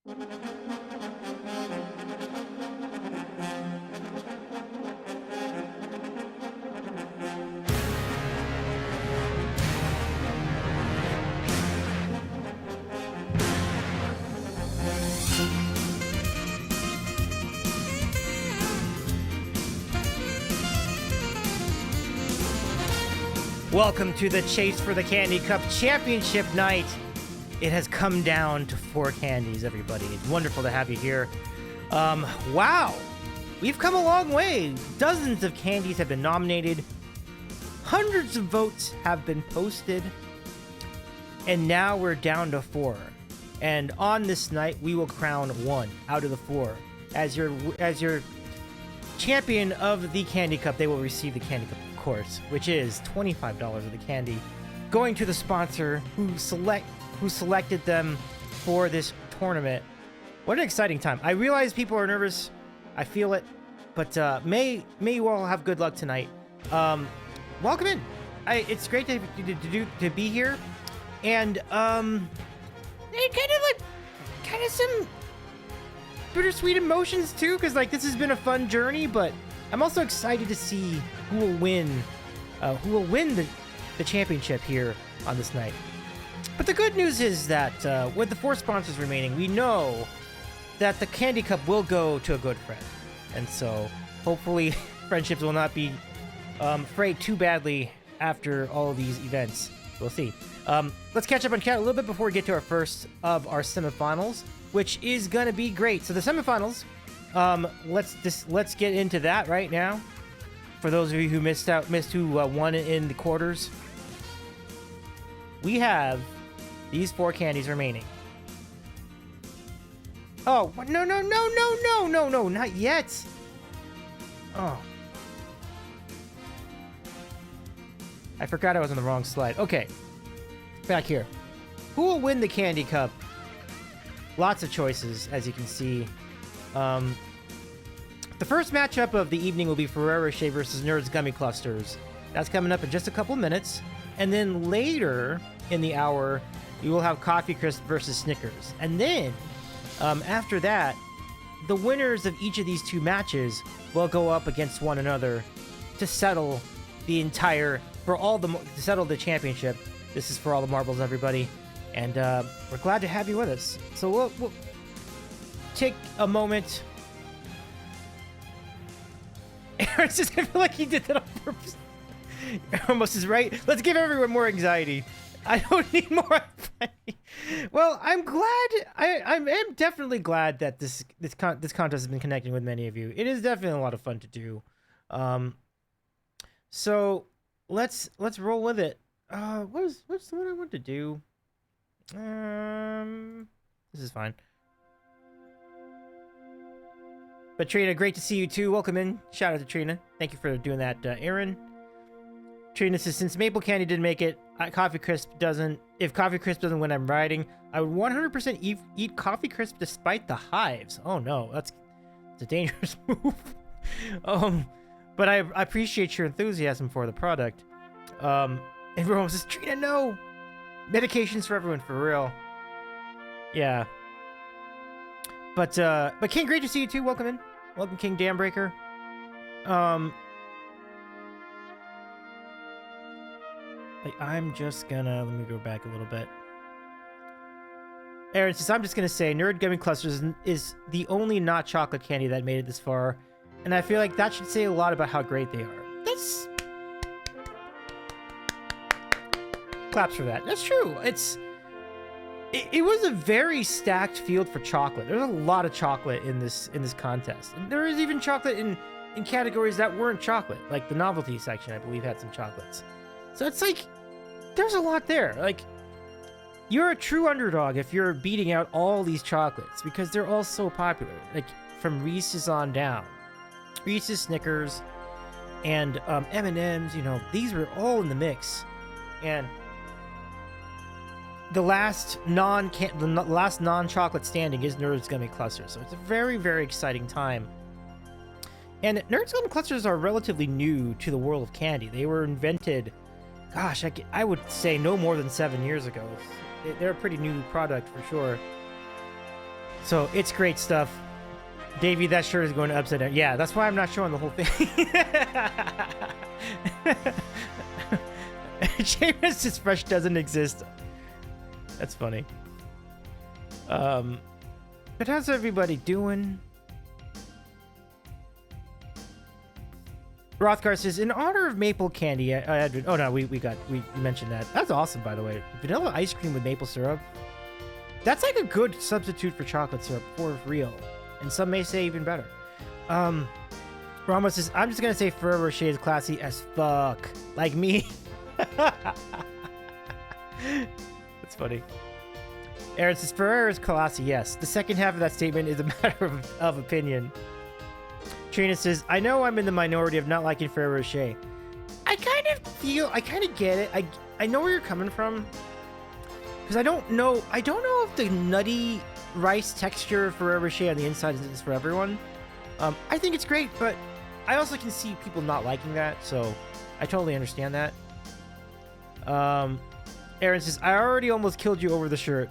Welcome to the Chase for the Candy Cup Championship night. It has come down to 4 candies, everybody. It's wonderful to have you here. Wow. We've come a long way. Dozens of candies have been nominated. Hundreds of votes have been posted. And now we're down to 4. And on this night, we will crown 1 out of the 4. As your champion of the Candy Cup, they will receive the Candy Cup, of course, which is $25 of the candy, going to the sponsor who selected them for this tournament. What an exciting time. I realize people are nervous. I feel it. But may you all have good luck tonight. Welcome in. It's great to be here. And kind of some bittersweet emotions too, because like this has been a fun journey, but I'm also excited to see who will win the championship here on this night. But the good news is that with the 4 sponsors remaining, we know that the Candy Cup will go to a good friend, and so hopefully friendships will not be frayed too badly after all of these events. We'll see. Let's catch up on chat a little bit before we get to our first of our semifinals, which is gonna be great. So the semifinals, let's get into that right now. For those of you who missed who won in the quarters, we have these 4 candies remaining. Oh no, not yet. Oh, I forgot I was on the wrong slide. Okay, back here. Who will win the Candy Cup? Lots of choices, as you can see. The first matchup of the evening will be Ferrero Rocher versus Nerds Gummy Clusters. That's coming up in just a couple minutes. And then later in the hour, you will have Coffee Crisp versus Snickers. And then, after that, the winners of each of these 2 matches will go up against one another to settle the championship. This is for all the marbles, everybody. And we're glad to have you with us. So we'll take a moment. Aaron's just gonna feel like he did that on purpose. Almost is right. Let's give everyone more anxiety. I don't need more anxiety. Well, I'm glad. I am definitely glad that this contest has been connecting with many of you. It is definitely a lot of fun to do. So let's roll with it. What's the one I want to do? This is fine. But Trina, great to see you too. Welcome in. Shout out to Trina. Thank you for doing that, Aaron. Trina says, since Maple Candy didn't make it, Coffee Crisp doesn't. If Coffee Crisp doesn't win, I'm riding. I would 100% eat Coffee Crisp despite the hives. Oh no, that's a dangerous move. But I appreciate your enthusiasm for the product. Everyone says, Trina, no. Medications for everyone, for real. Yeah. But King, great to see you too. Welcome in. Welcome, King Dambreaker. I'm just gonna, let me go back a little bit. Aaron says, I'm just gonna say Nerd Gummy Clusters is the only not chocolate candy that made it this far. And I feel like that should say a lot about how great they are. That's... claps for that. That's true. It was a very stacked field for chocolate. There's a lot of chocolate in this contest. And there is even chocolate in categories that weren't chocolate. Like the novelty section, I believe, had some chocolates. So it's like, there's a lot there. Like, you're a true underdog if you're beating out all these chocolates because they're all so popular. Like, from Reese's on down. Reese's, Snickers, and M&M's, you know, these were all in the mix. And the last non-chocolate standing is Nerds Gummy Clusters. So it's a very, very exciting time. And Nerds Gummy Clusters are relatively new to the world of candy. They were invented, gosh, I would say no more than 7 years ago. They're a pretty new product for sure. So it's great stuff. Davey, that shirt is going to upside down. Yeah, that's why I'm not showing the whole thing. James is fresh doesn't exist. That's funny. But how's everybody doing? Rothgar says, in honor of maple candy, oh no, we mentioned that. That's awesome, by the way. Vanilla ice cream with maple syrup. That's like a good substitute for chocolate syrup, for real. And some may say even better. Ramos says, I'm just gonna say Ferrero Rocher is classy as fuck. Like me. That's funny. Aaron says, Ferrero is classy, yes. The second half of that statement is a matter of opinion. Trina says, I know I'm in the minority of not liking Ferrero Rocher. I kind of get it. I know where you're coming from. Because I don't know if the nutty rice texture of Ferrero Rocher on the inside is for everyone. I think it's great, but I also can see people not liking that, so I totally understand that. Aaron says, I already almost killed you over the shirt.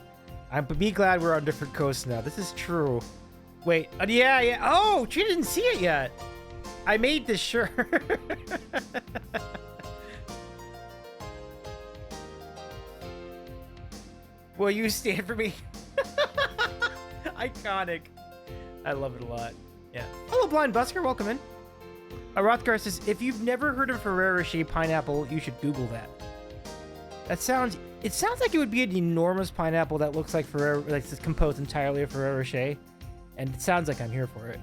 I'm be glad we're on different coasts now. This is true. Wait, yeah. Oh, she didn't see it yet. I made this shirt. Will you stand for me? Iconic. I love it a lot. Yeah. Hello, Blind Busker. Welcome in. Rothgar says, if you've never heard of Ferrero Rocher pineapple, you should Google that. It sounds like it would be an enormous pineapple that looks like Ferrero, like it's composed entirely of Ferrero Rocher. And it sounds like I'm here for it.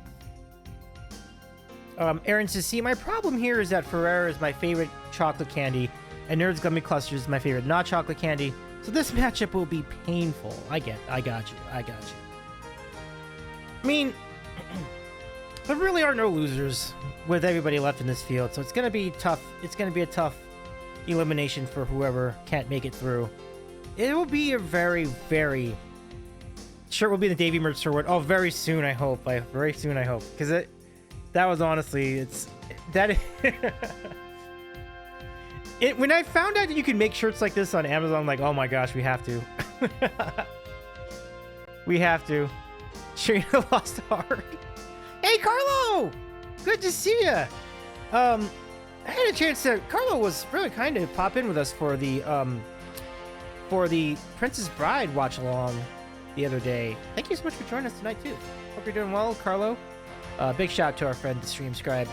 Aaron says, see, my problem here is that Ferrero is my favorite chocolate candy, and Nerds Gummy Clusters is my favorite not chocolate candy. So this matchup will be painful. I got you. I mean, there really are no losers with everybody left in this field, so it's going to be tough. It's going to be a tough elimination for whoever can't make it through. It will be a very, very... Shirt will be the Davey merch store. Oh, very soon, I hope. Very soon, I hope. Because that was honestly... When I found out that you could make shirts like this on Amazon, I'm like, oh my gosh, we have to. We have to. Trina lost heart. Hey, Carlo! Good to see ya. I had a chance to... Carlo was really kind to pop in with us for the Princess Bride watch along the other day. Thank you so much for joining us tonight too. Hope you're doing well, Carlo. Big shout out to our friend, the Stream Scribe.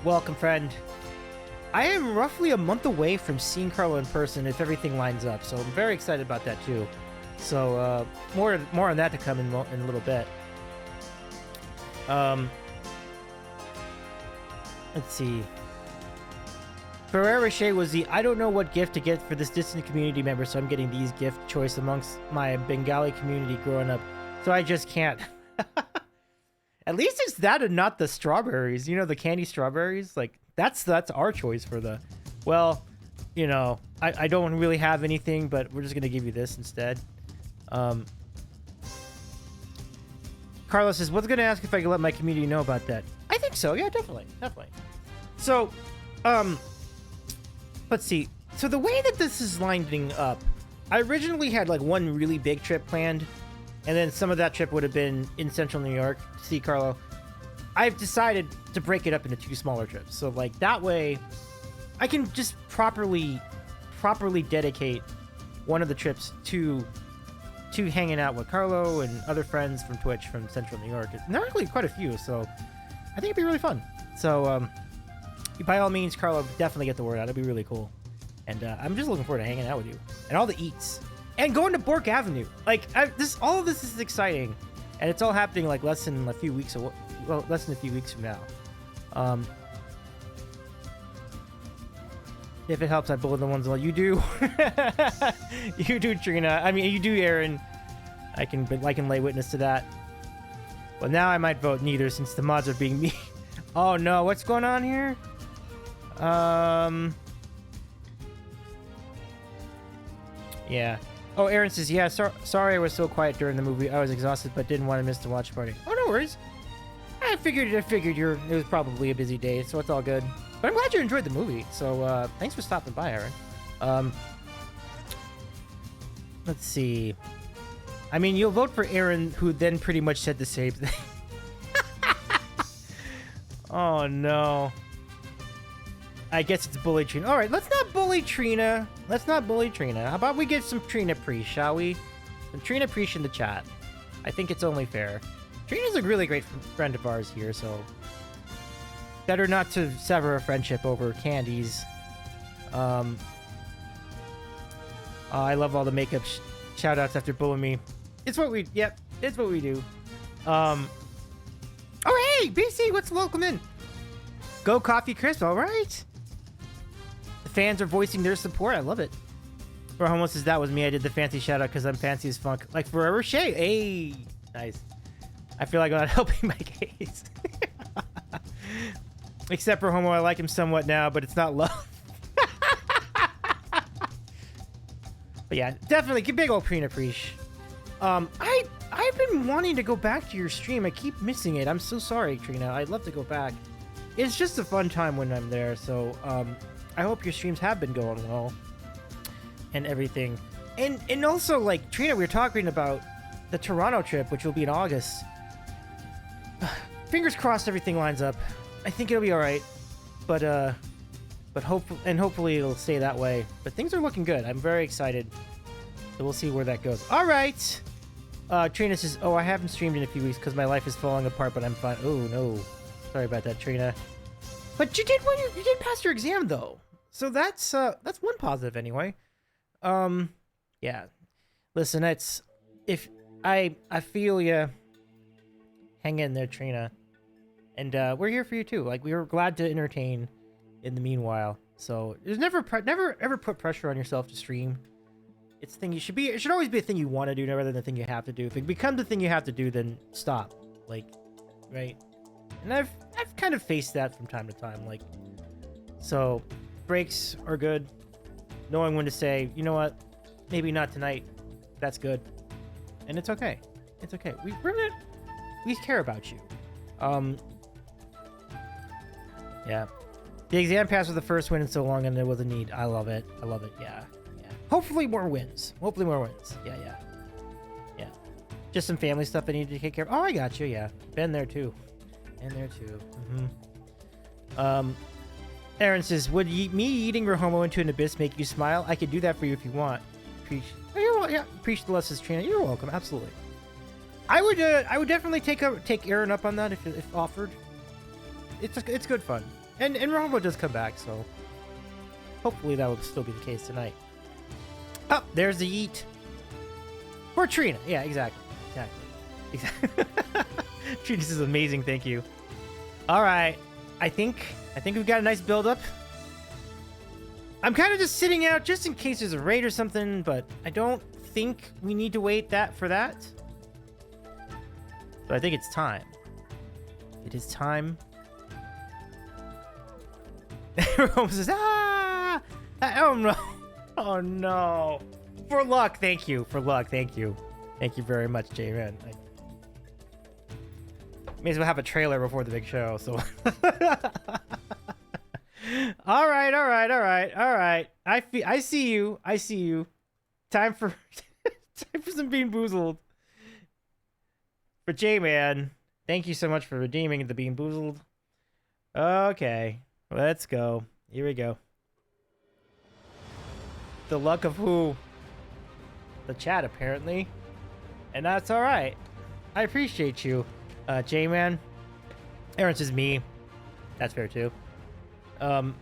Welcome, friend. I am roughly a month away from seeing Carlo in person if everything lines up, so I'm very excited about that too. So more on that to come in a little bit. Let's see. Ferrero Rocher was the I don't know what gift to get for this distant community member, so I'm getting these gift choice amongst my Bengali community growing up. So I just can't. At least it's that and not the strawberries. You know, the candy strawberries? Like, that's our choice for the... Well, you know, I don't really have anything, but we're just going to give you this instead. Carlos says, what's going to ask if I can let my community know about that? I think so. Yeah, definitely. So, let's see. So the way that this is lining up, I originally had like one really big trip planned, and then some of that trip would have been in central New York to see Carlo. I've decided to break it up into two smaller trips. So like that way I can just properly dedicate one of the trips to hanging out with Carlo and other friends from Twitch from central New York. And there are actually quite a few, so I think it'd be really fun. So by all means, Carlo, definitely get the word out. It'd be really cool. And I'm just looking forward to hanging out with you and all the eats and going to Bork Avenue. Like all of this is exciting, and it's all happening like less than a few weeks from now. If it helps, I bullet the ones. Well, you do. You do, Trina. I mean, you do, Aaron. I can lay witness to that. Well, now I might vote neither since the mods are being mean. Oh no, what's going on here? Yeah. Oh, Aaron says, yeah, sorry I was so quiet during the movie. I was exhausted, but didn't want to miss the watch party. Oh, no worries. I figured it was probably a busy day, so it's all good. But I'm glad you enjoyed the movie. So thanks for stopping by, Aaron. Let's see. I mean, you'll vote for Aaron, who then pretty much said the same thing. Oh, no. I guess it's bully Trina. All right, let's not bully Trina. Let's not bully Trina. How about we get some Trina Preach, shall we? Some Trina Preach in the chat. I think it's only fair. Trina's a really great friend of ours here, so better not to sever a friendship over candies. I love all the makeup shout-outs after bullying me. It's what we... Yep, it's what we do. Oh, hey! BC, what's welcome in? Go Coffee Crisp, all right. The fans are voicing their support. I love it. For Homo says, that was me. I did the fancy shout-out because I'm fancy as funk. Like Forever Shay. Hey! Nice. I feel like I'm not helping my case. Except for Homo, I like him somewhat now, but it's not love. But yeah, definitely big old Trina Preach. I've been wanting to go back to your stream. I keep missing it. I'm so sorry, Trina. I'd love to go back. It's just a fun time when I'm there. So I hope your streams have been going well and everything. And also, like, Trina, we were talking about the Toronto trip, which will be in August. Fingers crossed everything lines up. I think it'll be all right. But hopefully it'll stay that way. But things are looking good. I'm very excited. So we'll see where that goes. All right. Trina says, "Oh, I haven't streamed in a few weeks because my life is falling apart, but I'm fine." Oh no, sorry about that, Trina. But you did pass your exam though, so that's one positive anyway. Yeah. Listen, I feel ya. Hang in there, Trina. And we're here for you too. Like, we were glad to entertain in the meanwhile. So there's never ever put pressure on yourself to stream. It's a thing you should be. It should always be a thing you want to do, rather than the thing you have to do. If it becomes the thing you have to do, then stop. Like, right? And I've kind of faced that from time to time. Like, so breaks are good. Knowing when to say, you know what, maybe not tonight. That's good, and it's okay. It's okay. We care about you. Yeah. The exam pass was the first win in so long, and there was a need. I love it. I love it. Yeah. Hopefully more wins. Yeah. Just some family stuff I need to take care of. Oh, I got you. Yeah. Been there too. Aaron says, would me eating Rahomo into an abyss make you smile? I could do that for you if you want. Preach the lessons, Trina. You're welcome. Absolutely. I would definitely take Aaron up on that if offered. It's good fun. And Rahomo does come back, so hopefully that will still be the case tonight. Oh, there's the yeet. For Trina. Yeah, exactly. Trina, this is amazing. Thank you. All right. I think we've got a nice build-up. I'm kind of just sitting out just in case there's a raid or something, but I don't think we need to wait for that. So I think it's time. It is time. Everyone says, ah! Oh no. Oh no. For luck, thank you. Thank you very much, J-Man. May as well have a trailer before the big show, so. All right. I see you. Time for some Bean Boozled. For J-Man, thank you so much for redeeming the Bean Boozled. Okay, let's go. Here we go. The luck of who? The chat, apparently. And that's all right. I appreciate you, J-Man. Aaron says me. That's fair too. Trina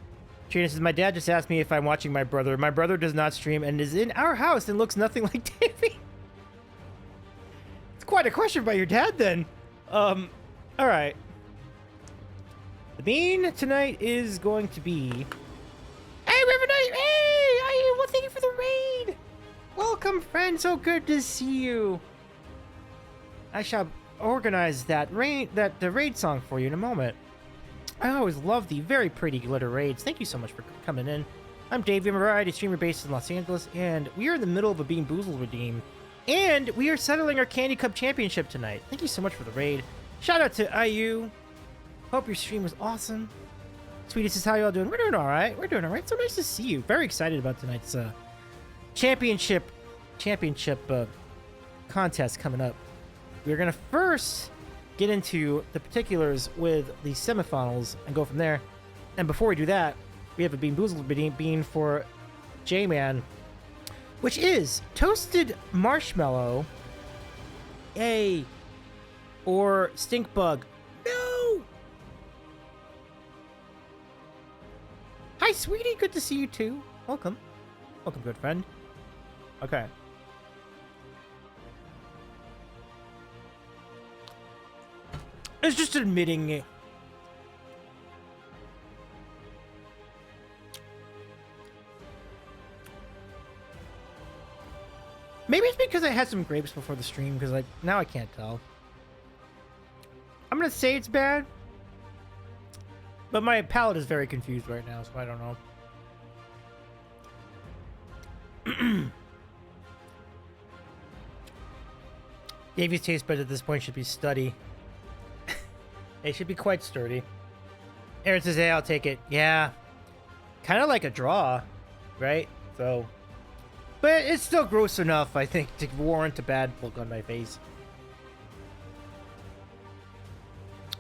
says, my dad just asked me if I'm watching my brother. My brother does not stream and is in our house and looks nothing like Davey. It's quite a question by your dad then. All right. The bean tonight is going to be... Hey, we have a nice... Hey, well, thank you for the raid. Welcome, friend. So good to see you. I shall organize the raid song for you in a moment. I always love the very pretty glitter raids. Thank you so much for coming in. I'm Dave. I'm a variety streamer based in Los Angeles, and we are in the middle of a Bean Boozled redeem. And we are settling our Candy Cup Championship tonight. Thank you so much for the raid. Shout out to IU. Hope your stream was awesome. Sweetie says, how y'all doing? We're doing all right. So nice to see you. Very excited about tonight's championship contest coming up. We're going to first get into the particulars with the semifinals and go from there. And before we do that, we have a Bean Boozled bean for J-Man, which is toasted marshmallow, or stink bug. No! Hi, sweetie. Good to see you, too. Welcome. Welcome, good friend. Okay. It's just admitting it. Maybe it's because I had some grapes before the stream, because now I can't tell. I'm gonna say it's bad, but my palate is very confused right now, so I don't know. Davy's taste bud at this point should be sturdy. It should be quite sturdy. Aaron says, hey, I'll take it. Yeah. Kind of like a draw, right? So, but it's still gross enough, I think, to warrant a bad look on my face.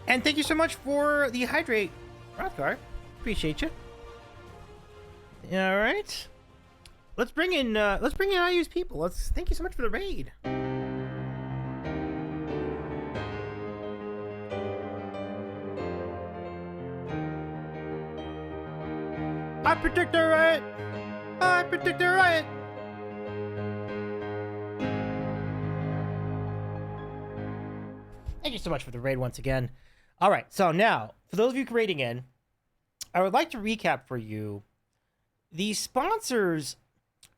And thank you so much for the hydrate, Rothgar. Appreciate you. All right. Let's bring in IU's people. Thank you so much for the raid. I predict a riot! I predict a riot! Thank you so much for the raid once again. All right, so now, for those of you raiding in, I would like to recap for you the sponsors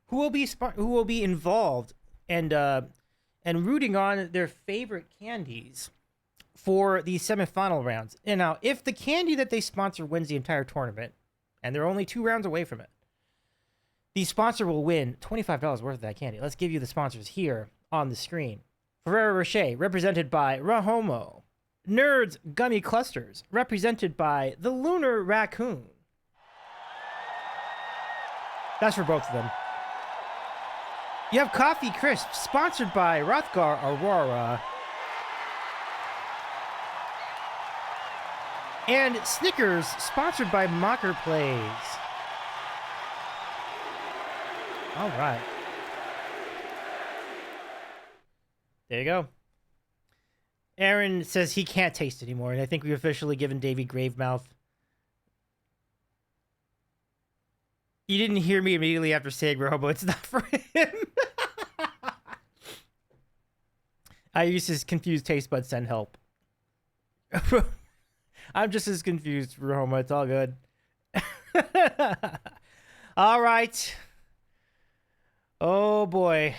who will be involved and rooting on their favorite candies for the semifinal rounds. And now, if the candy that they sponsor wins the entire tournament, and they're only 2 rounds away from it, the sponsor will win $25 worth of that candy. Let's give you the sponsors here on the screen. Ferrero Rocher, represented by Rahomo. Nerds Gummy Clusters, represented by the Lunar Raccoon. That's for both of them. You have Coffee Crisp, sponsored by Rothgar Aurora. And Snickers, sponsored by Mocker Plays. All right. There you go. Aaron says he can't taste anymore, and I think we've officially given Davey Gravemouth. You didn't hear me immediately after saying Robo. It's not for him. I use his confused taste buds send help. I'm just as confused, Roma. It's all good. All right. Oh, boy.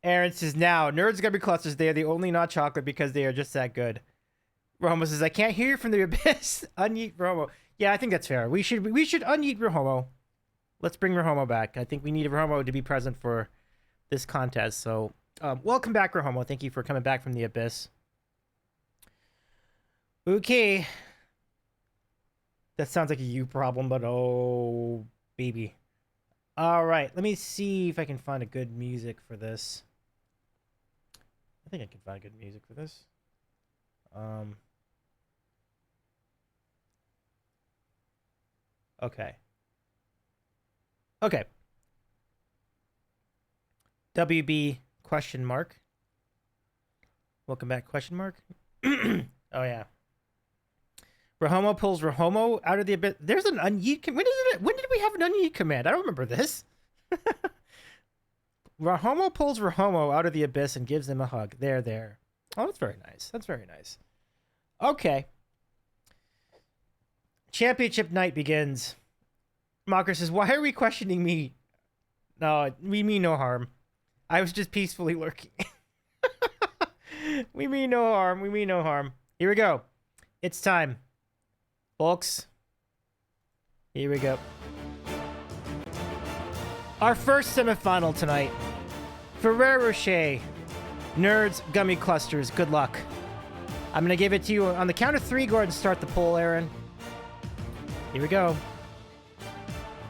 Aaron says, now, Nerds Gummy Clusters, they are the only not chocolate because they are just that good. Roma says, I can't hear you from the abyss. Unyeet Romo. Yeah, I think that's fair. We should unyeet Rahomo. Let's bring Rahomo back. I think we need Rahomo to be present for this contest. So, welcome back, Rahomo. Thank you for coming back from the abyss. Okay. That sounds like a you problem, but oh, baby. All right, let me see if I can find a good music for this. I think I can find good music for this. Okay. Okay. WB question mark. Welcome back question mark. Oh yeah. Rahomo pulls Rahomo out of the abyss. There's an unyeet. When did we have an unyeet command? I don't remember this. Rahomo pulls Rahomo out of the abyss and gives him a hug. There. Oh, that's very nice. That's very nice. Okay. Championship night begins. Mocker says, why are we questioning me? No, we mean no harm. I was just peacefully lurking. We mean no harm. We mean no harm. Here we go. It's time. Folks, here we go. Our first semifinal tonight. Ferrero Rocher, Nerds Gummy Clusters. Good luck. I'm going to give it to you on the count of 3. Go ahead and start the poll, Aaron. Here we go.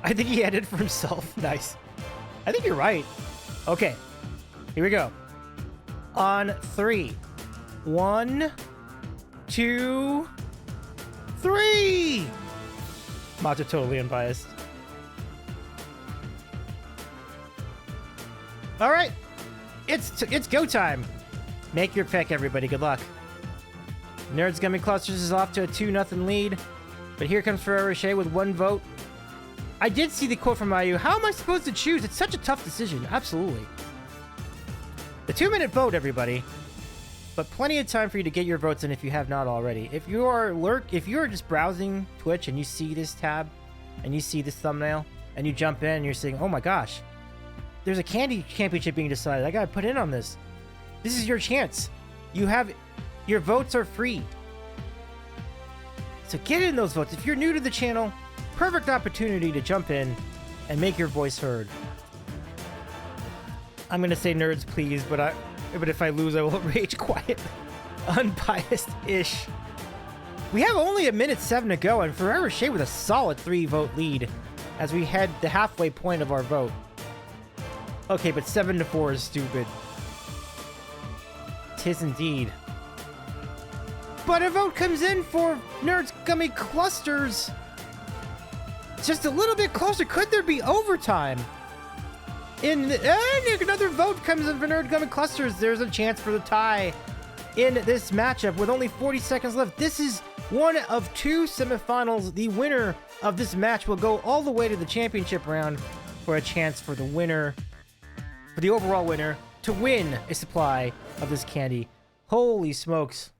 I think he edited for himself. Nice. I think you're right. Okay. Here we go. On 3. 1, 2, 3. Mods are totally unbiased. All right, it's go time. Make your pick, everybody. Good luck. Nerds Gummy Clusters is off to a 2-0 lead, but here comes Ferrero Rocher with 1 vote. I did see the quote from Mayu. How am I supposed to choose? It's such a tough decision. Absolutely. The 2-minute vote, everybody. But plenty of time for you to get your votes in if you have not already. If you are just browsing Twitch and you see this tab and you see this thumbnail and you jump in and you're saying, oh my gosh, there's a candy championship being decided. I gotta put in on this. This is your chance. Your votes are free. So get in those votes. If you're new to the channel, perfect opportunity to jump in and make your voice heard. I'm gonna say nerds, please, but if I lose, I will rage quiet. Unbiased-ish. We have only 1:07 to go, and Ferrero Rocher with a solid 3-vote lead as we head the halfway point of our vote. Okay, but 7-4 is stupid. Tis indeed. But a vote comes in for Nerds Gummy Clusters. Just a little bit closer. Could there be overtime? And another vote comes in for Nerd Gummy Clusters. There's a chance for the tie in this matchup with only 40 seconds left. This is one of 2 semifinals. The winner of this match will go all the way to the championship round for a chance for the winner, for the overall winner, to win a supply of this candy. Holy smokes.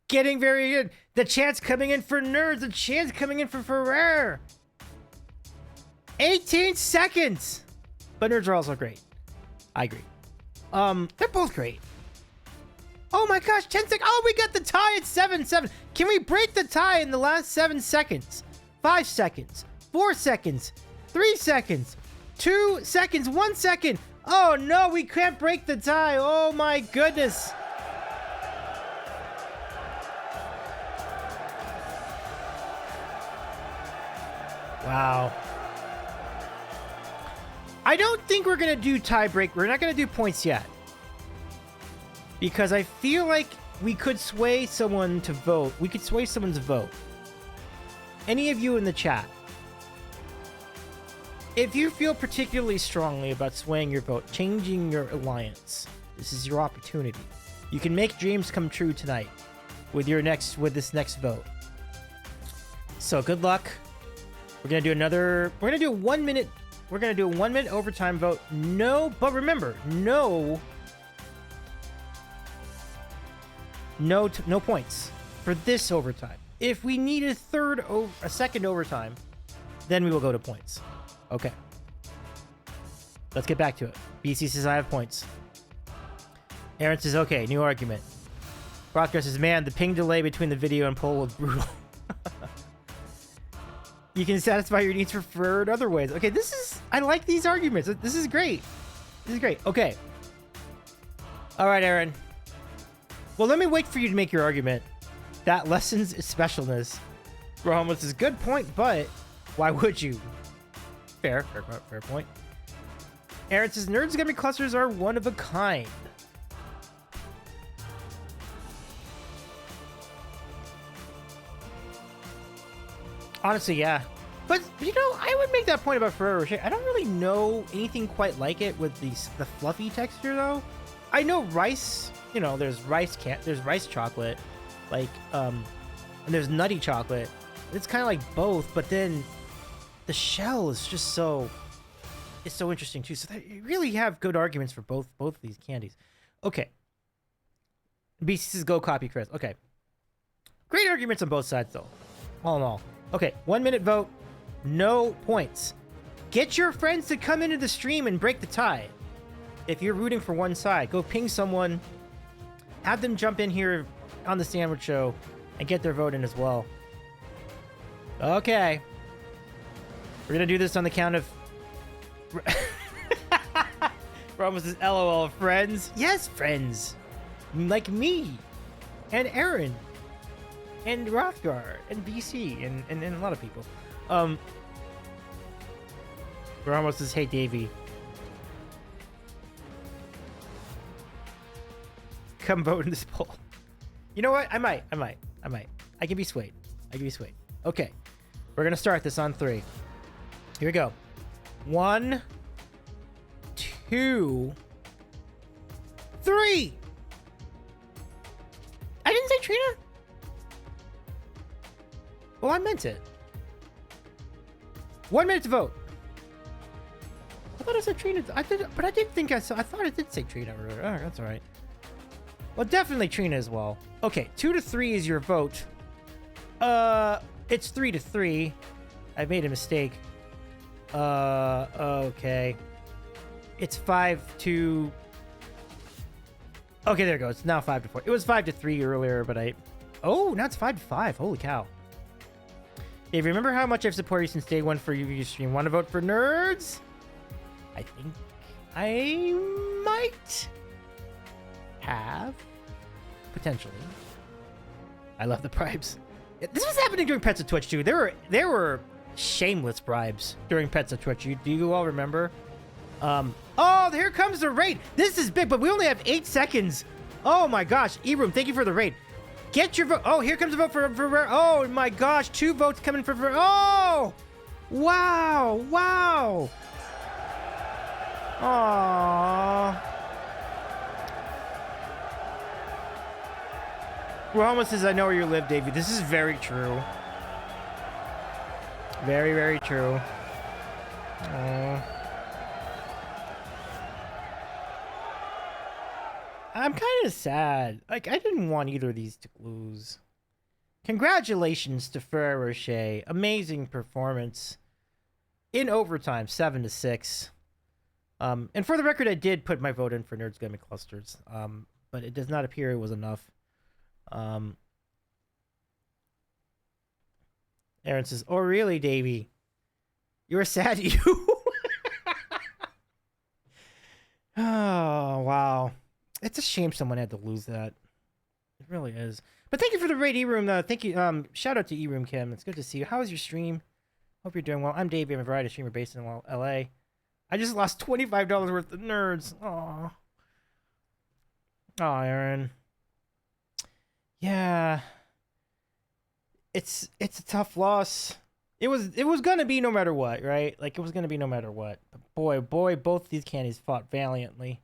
Getting very good. The chance coming in for Nerds. The chance coming in for Ferrer. 18 seconds. But Nerds are also great. I agree. They're both great. Oh my gosh, 10 seconds. Oh, we got the tie at 7-7. Can we break the tie in the last 7 seconds? 5 seconds. 4 seconds. 3 seconds. 2 seconds. 1 second. Oh no, we can't break the tie. Oh my goodness. Wow. I don't think we're going to do tie break. We're not going to do points yet. Because I feel like we could sway someone to vote. We could sway someone's vote. Any of you in the chat, if you feel particularly strongly about swaying your vote, changing your alliance, this is your opportunity. You can make dreams come true tonight with this next vote. So good luck. We're going to do a 1 minute. We're going to do a 1 minute overtime vote. But remember, no points for this overtime. If we need a second overtime, then we will go to points. Okay. Let's get back to it. BC says I have points. Aaron says, okay, new argument. Rothgar says, man, the ping delay between the video and poll was brutal. You can satisfy your needs for in other ways. Okay, I like these arguments. This is great. Okay. All right, Aaron. Well, let me wait for you to make your argument. That lessens its specialness. Rohamos says, good point, but why would you? Fair point. Aaron says, Nerds Gummy Clusters are one of a kind. Honestly, yeah. But, I would make that point about Ferrero Rocher. I don't really know anything quite like it with the fluffy texture, though. I know rice, there's rice chocolate, and there's nutty chocolate. It's kind of like both, but then the shell is just it's so interesting, too. So you really have good arguments for both of these candies. Okay. BC says, go copy Chris. Okay. Great arguments on both sides, though. All in all. Okay, 1 minute vote, no points. Get your friends to come into the stream and break the tie. If you're rooting for one side, go ping someone, have them jump in here on the Sandwich Show and get their vote in as well. Okay. We're going to do this on the count of... Ramos says, LOL, friends. Yes, friends. Like me and Aaron. And Rothgar, and BC, and a lot of people. Ramos says, hey, Davey. come vote in this poll. You know what? I might. I can be swayed. Okay. We're going to start this on 3. Here we go. 1, 2, 3. I didn't say Trina. Well, I meant it. 1 minute to vote. I thought I said Trina. I thought I did say Trina earlier. Oh, that's all right. Well, definitely Trina as well. Okay, 2 to 3 is your vote. It's 3 to 3. I made a mistake. Okay. It's 5 to... Okay, there it goes. It's now 5 to 4. It was 5 to 3 earlier, but Oh, now it's 5 to 5. Holy cow. Dave, remember how much I've supported you since day 1 for your stream? Want to vote for nerds? I think I might have. Potentially. I love the bribes. This was happening during Pets of Twitch, too. There were shameless bribes during Pets of Twitch. Do you all remember? Oh, here comes the raid. This is big, but we only have 8 seconds. Oh my gosh. E-Room, thank you for the raid. Get your vote. Oh, here comes the vote for oh my gosh. 2 votes coming for oh! Wow. Wow. Aww. Rahma says, I know where you live, Davey. This is very true. Very, very true. I'm kind of sad. Like, I didn't want either of these to lose. Congratulations to Ferrero Rocher. Amazing performance. In overtime, 7 to 6. And for the record, I did put my vote in for Nerds Gummy Clusters. But it does not appear it was enough. Aaron says, oh, really, Davey? You were sad, you? Oh, wow. It's a shame someone had to lose that. It really is. But thank you for the raid, E-Room. Thank you. Shout out to E-Room, Kim. It's good to see you. How was your stream? Hope you're doing well. I'm Davey. I'm a variety streamer based in LA. I just lost $25 worth of nerds. Aw. Aw, Aaron. Yeah. It's a tough loss. It was gonna be no matter what, right? Like, it was gonna be no matter what. But boy, both these candies fought valiantly.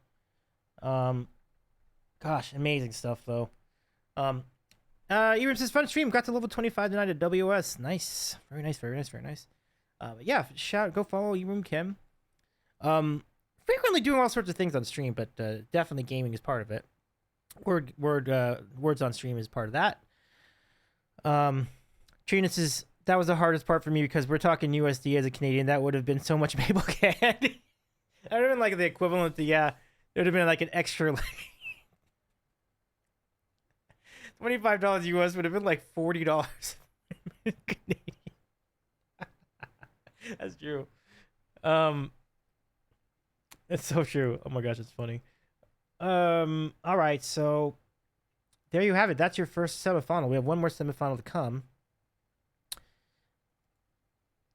Gosh, amazing stuff though. Even says fun stream, got to level 25 tonight at WS. Nice. Very nice, very nice, very nice. But yeah, go follow E-Room Kim. Frequently doing all sorts of things on stream, but definitely gaming is part of it. Words on stream is part of that. Trina says, that was the hardest part for me because we're talking USD as a Canadian. That would have been so much maple candy. That would have been like the equivalent to, yeah, it would have been like an extra, like, $25 US would have been like $40 Canadian. That's true. It's so true. Oh my gosh, it's funny. All right, so there you have it. That's your first semifinal. We have one more semifinal to come.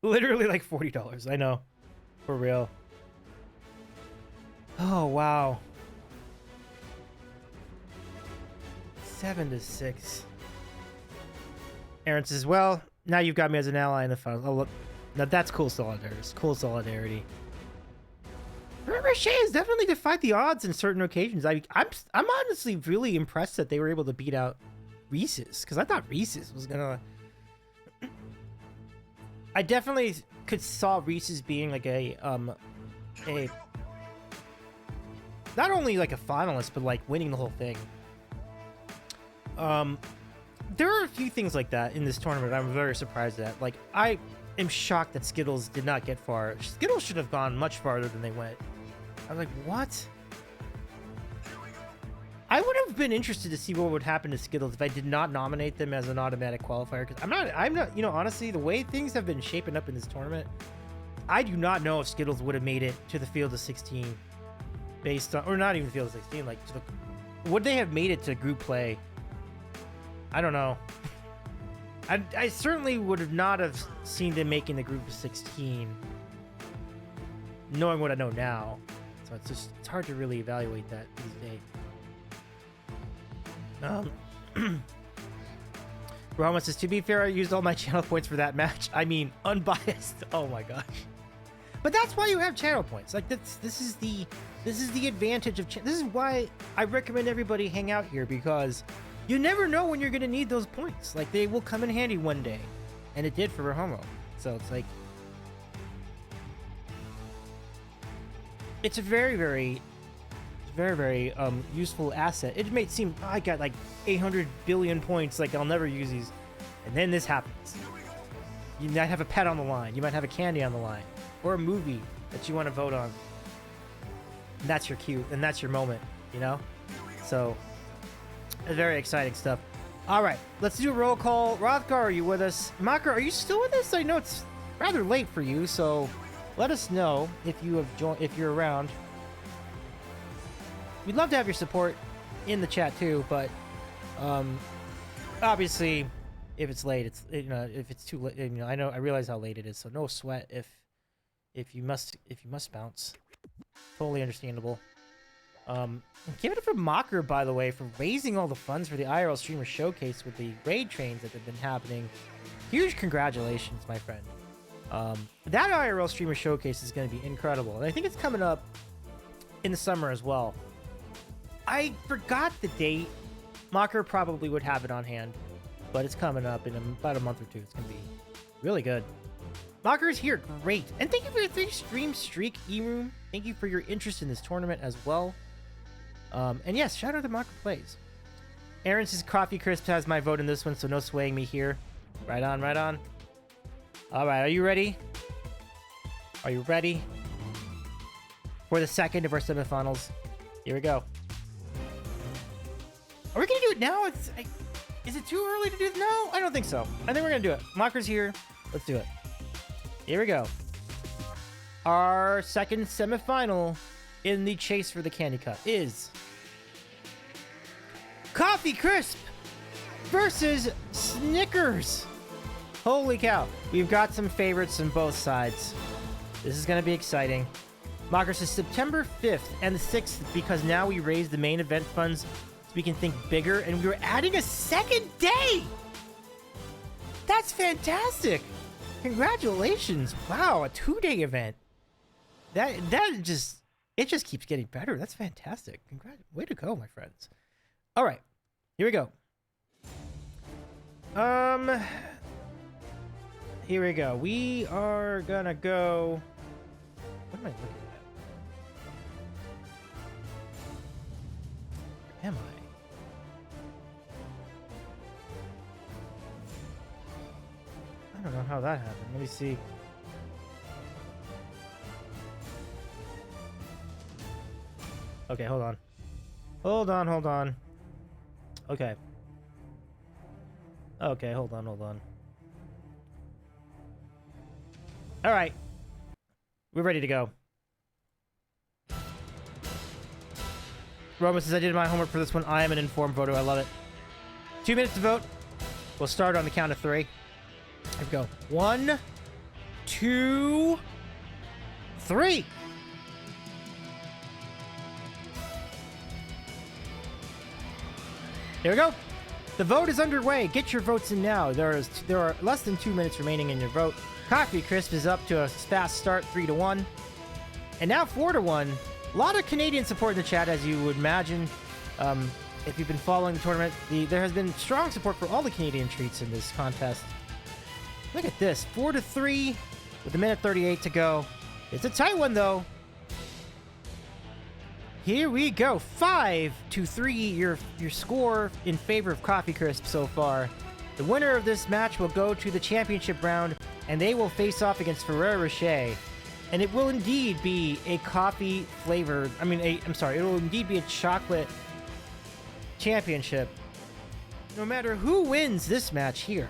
Literally like $40. I know. For real. Oh, wow. 7 to 6. Aaron says, well, now you've got me as an ally in the final. Oh, look. Now that's cool solidarity. Cool solidarity. Ricochet has definitely defied the odds in certain occasions. I'm honestly really impressed that they were able to beat out Reese's, because I thought Reese's was gonna. I definitely saw Reese's being like a not only like a finalist, but like winning the whole thing. There are a few things like that in this tournament I'm very surprised at. Like, I am shocked that Skittles did not get far. Skittles should have gone much farther than they went. I was like, what? I would have been interested to see what would happen to Skittles if I did not nominate them as an automatic qualifier. Because I'm not, you know, honestly, the way things have been shaping up in this tournament, I do not know if Skittles would have made it to the field of 16 based on, or not even the field of 16, like, would they have made it to group play? I don't know. I certainly would have not have seen them making the group of 16, knowing what I know now. So it's hard to really evaluate that these days. Um, Roma says, to be fair, I used all my channel points for that match. I mean, unbiased. Oh my gosh. But that's why you have channel points. Like this is the advantage of this is why I recommend everybody hang out here, because you never know when you're gonna need those points. Like, they will come in handy one day, and it did for Rahomo. So it's like, it's a very useful asset. It may seem, oh, I got like 800 billion points, like I'll never use these, and then this happens. You might have a pet on the line, you might have a candy on the line, or a movie that you want to vote on. And that's your cue, and that's your moment, you know? So, very exciting stuff. All right, let's do a roll call. Rothgar, are you with us? Maka, are you still with us? I know it's rather late for you, so let us know if you have joined, if you're around. We'd love to have your support in the chat too, but obviously, if it's late, it's, you know, if it's too late, you know, I realize how late it is, so no sweat if you must bounce. Totally understandable. Give it up for Mocker, by the way, for raising all the funds for the IRL Streamer Showcase with the raid trains that have been happening. Huge congratulations, my friend. That IRL Streamer Showcase is going to be incredible, and I think it's coming up in the summer as well. I forgot the date. Mocker probably would have it on hand, but it's coming up in about a month or two. It's going to be really good. Mocker is here. Great. And thank you for your 3-stream streak, E-Room. Thank you for your interest in this tournament as well. And yes, shout out to Mocker Plays. Aaron says Coffee Crisp has my vote in this one, so no swaying me here. Right on, right on. All right, are you ready? Are you ready for the second of our semifinals? Here we go. Are we going to do it now? Is it too early to do it? No, I don't think so. I think we're going to do it. Mocker's here. Let's do it. Here we go. Our second semifinal in the chase for the Candy Cup is Coffee Crisp versus Snickers. Holy cow. We've got some favorites on both sides. This is going to be exciting. Mocker says September 5th and the 6th, because now we raised the main event funds so we can think bigger, and we were adding a second day. That's fantastic. Congratulations. Wow, a 2-day event. That just, it just keeps getting better. That's fantastic. Way to go, my friends. All right, here we go. Here we go. We are gonna go. What am I looking at? Where am I? I don't know how that happened. Let me see. Okay, hold on. Hold on. Okay. Okay, hold on. All right. We're ready to go. Roma says, I did my homework for this one. I am an informed voter. I love it. 2 minutes to vote. We'll start on the count of 3. Here we go. 1, 2, 3. Here we go. The vote is underway. Get your votes in now. There are less than 2 minutes remaining in your vote. Coffee Crisp is up to a fast start, 3-1. And now 4-1. A lot of Canadian support in the chat, as you would imagine. If you've been following the tournament, there has been strong support for all the Canadian treats in this contest. Look at this, 4-3 with a minute 38 to go. It's a tight one though. Here we go, 5-3, your score in favor of Coffee Crisp so far. The winner of this match will go to the championship round, and they will face off against Ferrero Rocher. And it will indeed be a coffee flavored, it will indeed be a chocolate championship. No matter who wins this match here.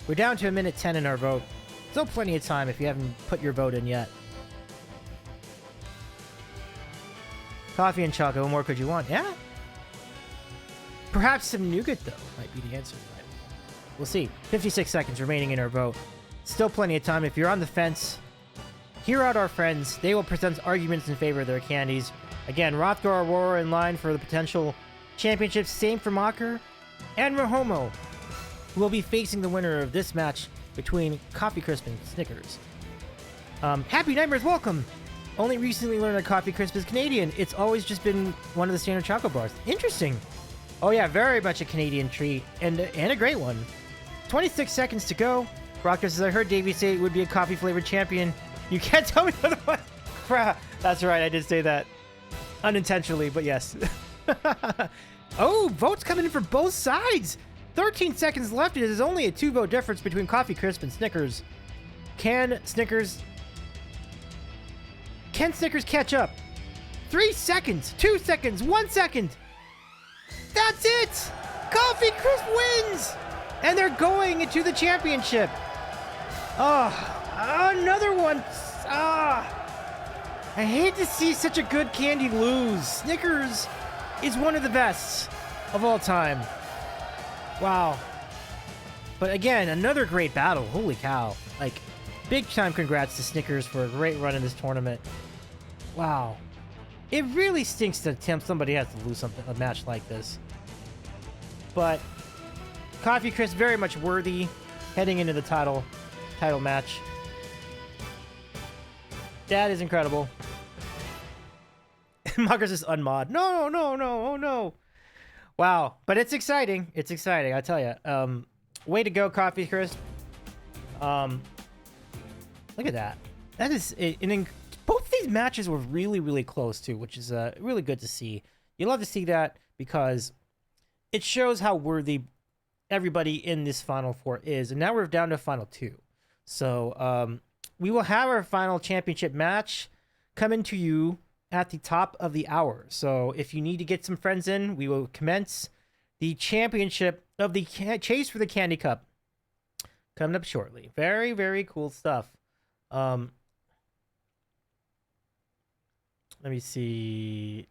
We're down to a minute 10 in our vote. Still plenty of time if you haven't put your vote in yet. Coffee and chocolate, what more could you want? Yeah? Perhaps some nougat, though, might be the answer. Right? We'll see. 56 seconds remaining in our vote. Still plenty of time. If you're on the fence, hear out our friends. They will present arguments in favor of their candies. Again, Rothgar Aurora in line for the potential Championship, same for Mocker and Rahomo, who will be facing the winner of this match between Coffee Crisp and Snickers. Happy Nightmares, welcome! Only recently learned that Coffee Crisp is Canadian. It's always just been one of the standard chocolate bars. Interesting. Oh yeah, very much a Canadian treat, and a great one. 26 seconds to go. Rocker says, I heard Davey say it would be a coffee-flavored champion. You can't tell me otherwise. That's right, I did say that. Unintentionally, but yes. Oh, votes coming in for both sides. 13 seconds left. It is only a 2-vote difference between Coffee Crisp and Snickers. Can Snickers catch up? 3 seconds, 2 seconds, 1 second. That's it. Coffee Crisp wins. And they're going into the championship. Oh, another one. I hate to see such a good candy lose. Snickers is one of the best of all time. Wow. But again, another great battle. Holy cow. Like, big time congrats to Snickers for a great run in this tournament. Wow. It really stinks that somebody has to lose a match like this. But Coffee Crisp very much worthy heading into the title match. That is incredible. Muggers is unmod. No, oh no. Wow, but it's exciting. It's exciting, I tell you. Way to go, Coffee Crisp. Look at that. That is both of these matches were really, really close too, which is really good to see. You love to see that because it shows how worthy everybody in this Final Four is. And now we're down to Final Two. So we will have our final championship match coming to you at the top of the hour. So if you need to get some friends in, we will commence the championship of the Chase for the Candy Cup coming up shortly. Very, very cool stuff. Let me see.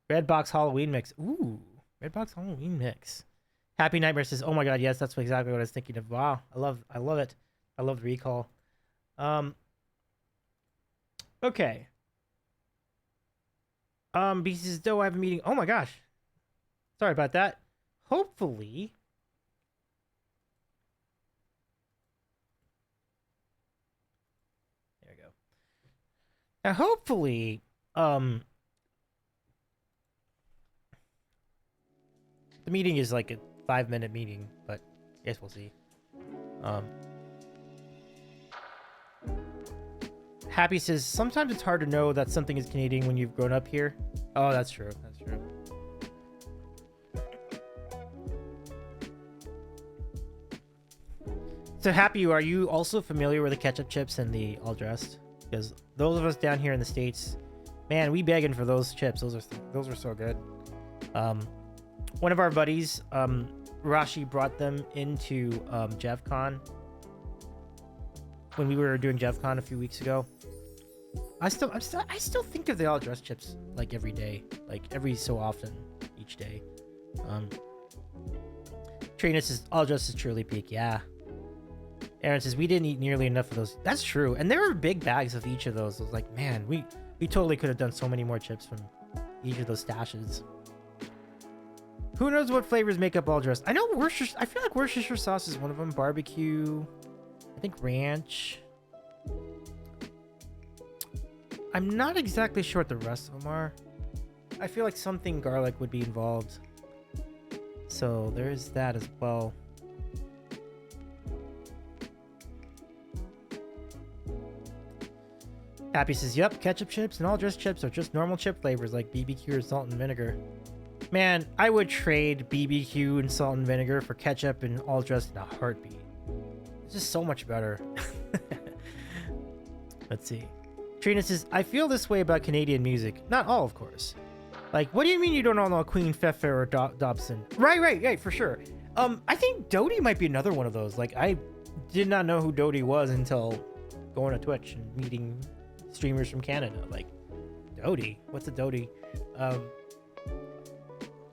Redbox Halloween Mix. Ooh, Redbox Halloween Mix. Happy Nightmare says, "Oh my god, yes, that's exactly what I was thinking of." Wow, I love it. I love the recall. Okay. BC says, "Do I have a meeting?" Oh my gosh, sorry about that. Hopefully, there we go. Now, hopefully, the meeting is like a 5-minute meeting, but I guess we'll see. Happy says, sometimes it's hard to know that something is Canadian when you've grown up here. Oh, that's true. That's true. So, Happy, are you also familiar with the ketchup chips and the all dressed? Because those of us down here in the States, man, we begging for those chips. Those are so good. One of our buddies, Rashi, brought them into JevCon when we were doing JevCon a few weeks ago. I still think of the all dressed chips like every day, like every so often, each day. Trina says all dressed is truly peak. Yeah. Aaron says we didn't eat nearly enough of those. That's true, and there were big bags of each of those. I was like, man, we totally could have done so many more chips from each of those stashes. Who knows what flavors make up all dressed? I know Worcestershire. I feel like Worcestershire sauce is one of them. Barbecue. I think ranch. I'm not exactly sure what the rest of them are. I feel like something garlic would be involved. So there's that as well. Happy says, yep, ketchup chips and all dressed chips are just normal chip flavors like BBQ or salt and vinegar. Man, I would trade BBQ and salt and vinegar for ketchup and all dressed in a heartbeat. It's just so much better. Let's see. Trina says, I feel this way about Canadian music. Not all, of course. Like, what do you mean you don't all know Queen Fefe or Dobson? Right, for sure. I think Dodie might be another one of those. Like, I did not know who Dodie was until going to Twitch and meeting streamers from Canada. Like, Dodie? What's a Dodie?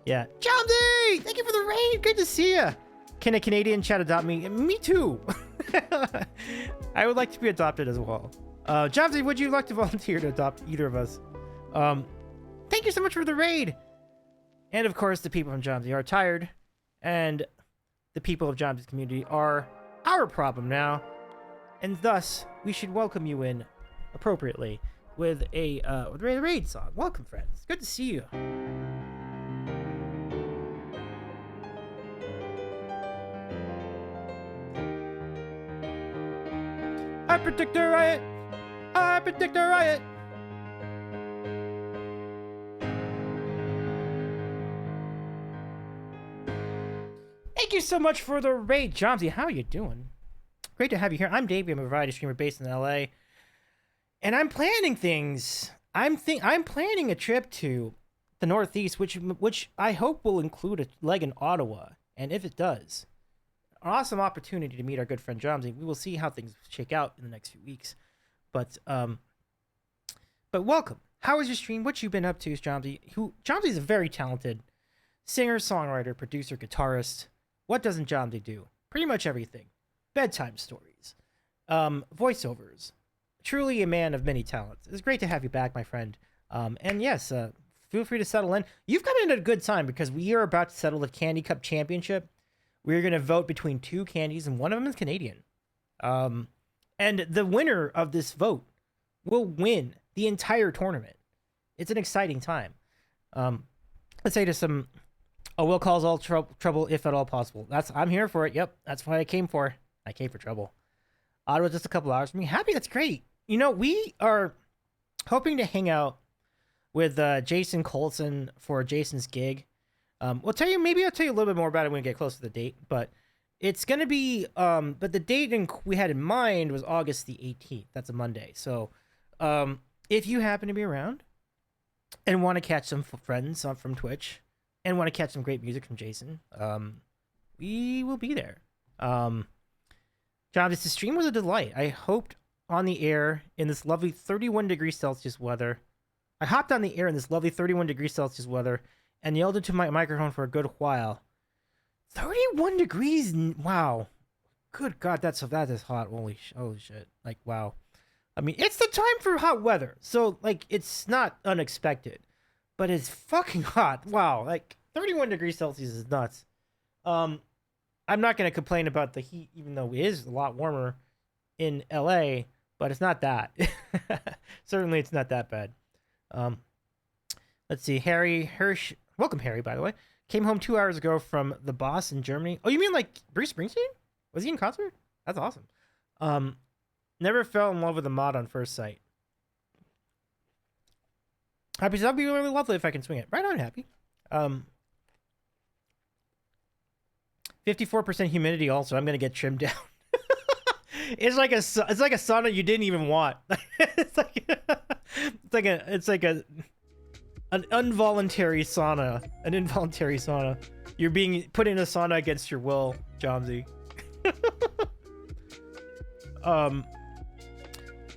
Yeah. Chomsy! Thank you for the raid! Good to see ya! Can a Canadian chat adopt me? Me too! I would like to be adopted as well. Chomsy, would you like to volunteer to adopt either of us? Thank you so much for the raid! And of course, the people from Jomsy are tired, and the people of Jomsy's community are our problem now, and thus we should welcome you in appropriately with a raid song. Welcome, friends. Good to see you. I predict a riot. I predict a riot. Thank you so much for the raid, Jomsy. How are you doing? Great to have you here. I'm Davey. I'm a variety streamer based in LA, and I'm planning things. I'm planning a trip to the Northeast, which I hope will include a leg in Ottawa. And if it does, an awesome opportunity to meet our good friend Jomsy. We will see how things shake out in the next few weeks. But welcome. How was your stream? What you been up to, Jomsy? Jomsy is a very talented singer, songwriter, producer, guitarist. What doesn't Jomsy do? Pretty much everything. Bedtime stories, voiceovers. Truly a man of many talents. It's great to have you back, my friend. And yes, feel free to settle in. You've come in at a good time because we are about to settle the Candy Cup Championship. We're going to vote between two candies, and one of them is Canadian. And the winner of this vote will win the entire tournament. It's an exciting time. Let's say to some, will cause all trouble if at all possible. I'm here for it. Yep, that's what I came for. I came for trouble. Ottawa's just a couple hours from me. Happy, that's great. You know, we are hoping to hang out with Jason Colson for Jason's gig. I'll tell you a little bit more about it when we get close to the date, but it's going to be, but the date we had in mind was August the 18th. That's a Monday. So, if you happen to be around and want to catch some friends from Twitch and want to catch some great music from Jason, we will be there. John, this stream was a delight. I hoped on the air in this lovely 31 degrees Celsius weather. I hopped on the air in this lovely 31 degrees Celsius weather and yelled into my microphone for a good while. 31 degrees? Wow. Good God, that is hot. Holy shit. Like, wow. I mean, it's the time for hot weather. So, like, it's not unexpected. But it's fucking hot. Wow. Like, 31 degrees Celsius is nuts. I'm not going to complain about the heat, even though it is a lot warmer in LA, but it's not that. Certainly, it's not that bad. Let's see. Harry Hirsch. Welcome, Harry, by the way. Came home 2 hours ago from the boss in Germany. Oh, you mean like Bruce Springsteen? Was he in concert? That's awesome. Never fell in love with a mod on first sight. Happy, that'd be really lovely if I can swing it. Right on, Happy. 54% humidity. Also, I'm gonna get trimmed down. It's like a sauna you didn't even want. it's like an involuntary sauna. An involuntary sauna. You're being put in a sauna against your will, Jomsy.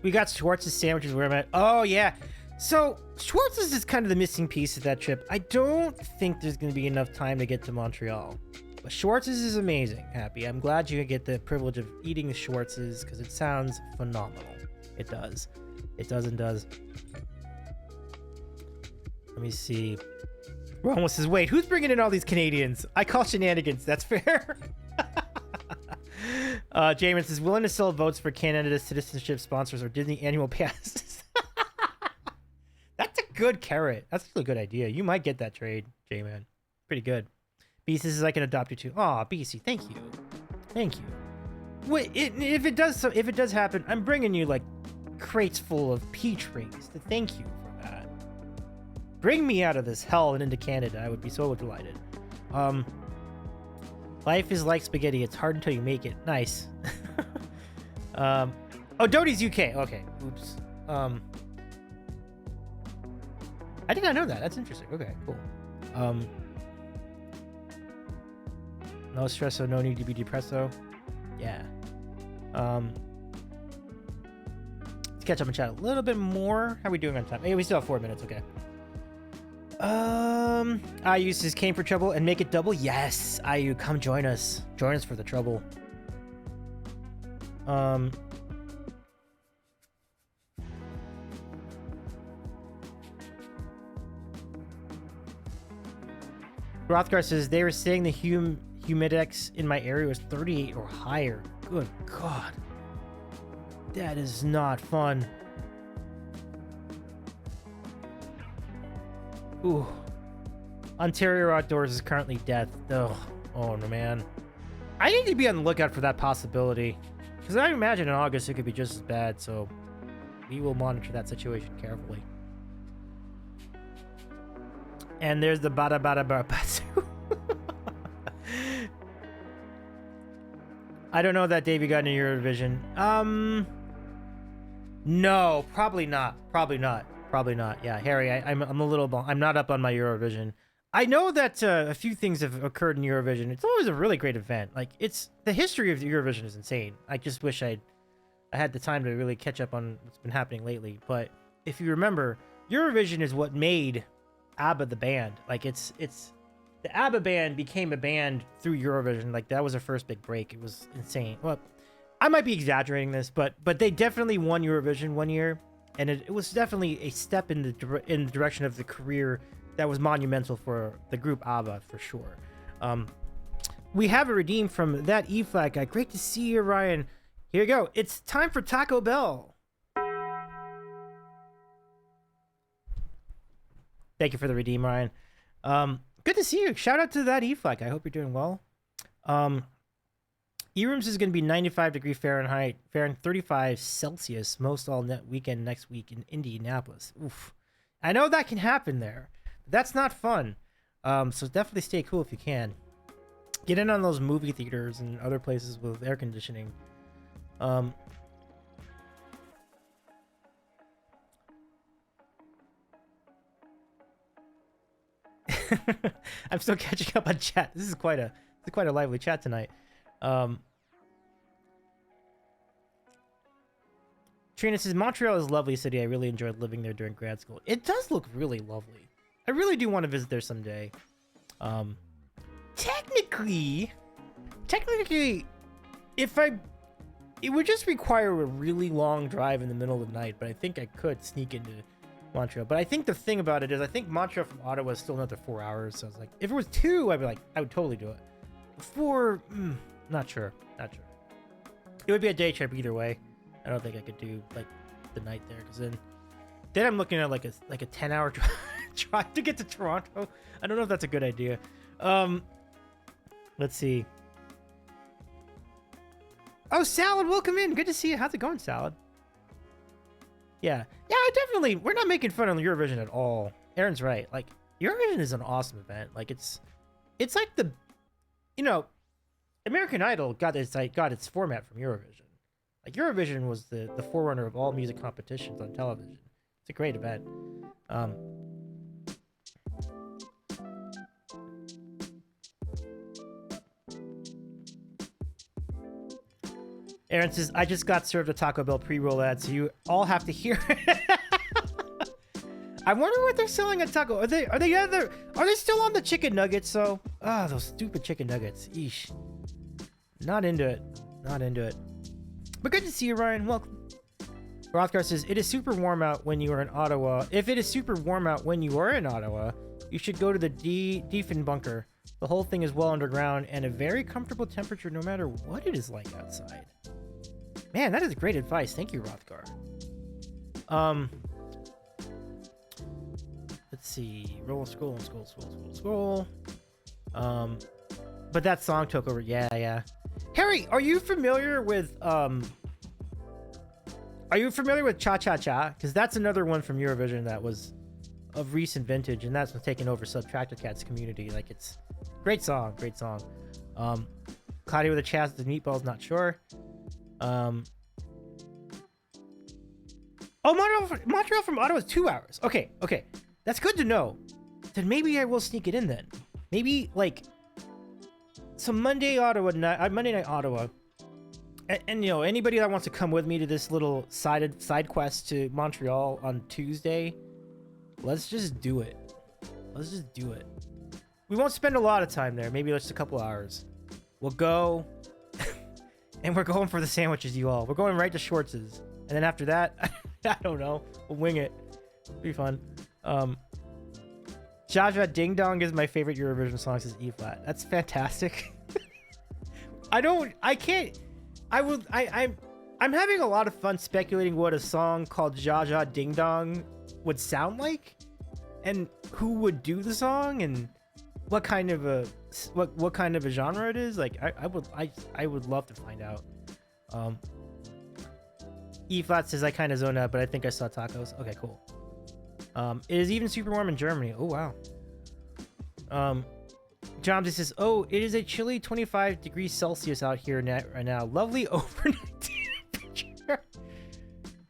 We got Schwartz's sandwiches where I'm at. Oh yeah. So Schwartz's is kind of the missing piece of that trip. I don't think there's going to be enough time to get to Montreal. But Schwartz's is amazing, Happy. I'm glad you get the privilege of eating the Schwartz's because it sounds phenomenal. It does. It does and does. Let me see. Ron says, wait, who's bringing in all these Canadians? I call shenanigans. That's fair. Jamin says, willing to sell votes for Canada citizenship sponsors or Disney annual passes. That's a good carrot. That's a good idea. You might get that trade, J-Man. Pretty good. BC says I can adopt you too. Aw, BC, thank you. Thank you. Wait, if it does happen, I'm bringing you like crates full of peach rings to thank you for that. Bring me out of this hell and into Canada. I would be so delighted. Life is like spaghetti. It's hard until you make it. Nice. Oh, Doty's UK. Okay. Oops. I did not know that. That's interesting. Okay, cool. No stresso, no need to be depresso. Yeah. Let's catch up and chat a little bit more. How are we doing on time? Hey, we still have 4 minutes. Okay. Ayu says came for trouble and make it double. Yes, Ayu, come join us. Join us for the trouble. Rothgar says they were saying the humidex in my area was 38 or higher. Good God. That is not fun. Ooh. Ontario Outdoors is currently death. Oh no, man. I need to be on the lookout for that possibility. Because I imagine in August it could be just as bad, so we will monitor that situation carefully. And there's the Bada Bada Barabatsu. I don't know that Davey got into Eurovision. No, probably not. Probably not. Yeah, Harry, I'm a little... I'm not up on my Eurovision. I know that a few things have occurred in Eurovision. It's always a really great event. Like, it's... The history of Eurovision is insane. I just wish I had the time to really catch up on what's been happening lately. But if you remember, Eurovision is what made ABBA the band. Like, it's the ABBA band became a band through Eurovision. Like, that was their first big break. It was insane. Well, I might be exaggerating this, but they definitely won Eurovision one year, and it was definitely a step in the direction of the career that was monumental for the group ABBA, for sure. We have a redeem from that E-Flat guy. Great to see you, Ryan. Here you go. It's time for Taco Bell. Thank you for the redeem, Ryan. Good to see you. Shout out to that E-Flat guy. I hope you're doing well. E-Rooms is going to be 95 Fahrenheit, 35 Celsius, most all net weekend next week in Indianapolis. Oof. I know that can happen there. That's not fun. So definitely stay cool if you can. Get in on those movie theaters and other places with air conditioning. I'm still catching up on chat. This is quite a lively chat tonight. Trina says Montreal is a lovely city. I really enjoyed living there during grad school. It does look really lovely. I really do want to visit there someday. Technically, it would just require a really long drive in the middle of the night, but I think I could sneak into Montreal. But I think the thing about it is I think Montreal from Ottawa is still another 4 hours. So I was like, if it was 2, I'd be like, I would totally do it. 4, not sure. It would be a day trip either way. I don't think I could do like the night there, because then I'm looking at like a 10-hour drive to get to Toronto. I don't know if that's a good idea. Let's see. Oh, Salad, welcome in. Good to see you. How's it going, Salad? Yeah, we're not making fun of Eurovision at all. Aaron's right. Like, Eurovision is an awesome event. Like, it's like the, American Idol got its format from Eurovision. Like, Eurovision was the forerunner of all music competitions on television. It's a great event. Aaron says, I just got served a Taco Bell pre-roll ad, so you all have to hear it. I wonder what they're selling at Taco. Are they still on the chicken nuggets, though? Ah, those stupid chicken nuggets. Eesh. Not into it. But good to see you, Ryan. Welcome. Rothgar says, it is super warm out when you are in Ottawa. If it is super warm out when you are in Ottawa, you should go to the Defen bunker. The whole thing is well underground and a very comfortable temperature no matter what it is like outside. Man, that is great advice. Thank you, Rothgar. Let's see. Scroll. But that song took over. Yeah. Harry, are you familiar with Cha Cha Cha? Because that's another one from Eurovision that was of recent vintage, and that's been taken over Subtractor Cat's community. Like, it's great song. Claudia with a Chaz the meatballs, not sure. Montreal from Ottawa is 2 hours. Okay. That's good to know. Then maybe I will sneak it in then. Maybe, like, some Monday night Ottawa. And anybody that wants to come with me to this little side quest to Montreal on Tuesday, let's just do it. We won't spend a lot of time there. Maybe just a couple hours. We'll go, and we're going for the sandwiches, you all. We're going right to Schwartz's. And then after that, I don't know. We'll wing it. It'll be fun. Jaja Ding Dong is my favorite Eurovision song. Says E flat. That's fantastic. I'm having a lot of fun speculating what a song called Jaja Ding Dong would sound like, and who would do the song, and what kind of a genre it is. Like I would love to find out. E flat says I kind of zone out, but I think I saw tacos. Okay, cool. It is even super warm in Germany. Oh wow. Jomsy says, oh, it is a chilly 25 degrees Celsius out here right now. Lovely overnight temperature.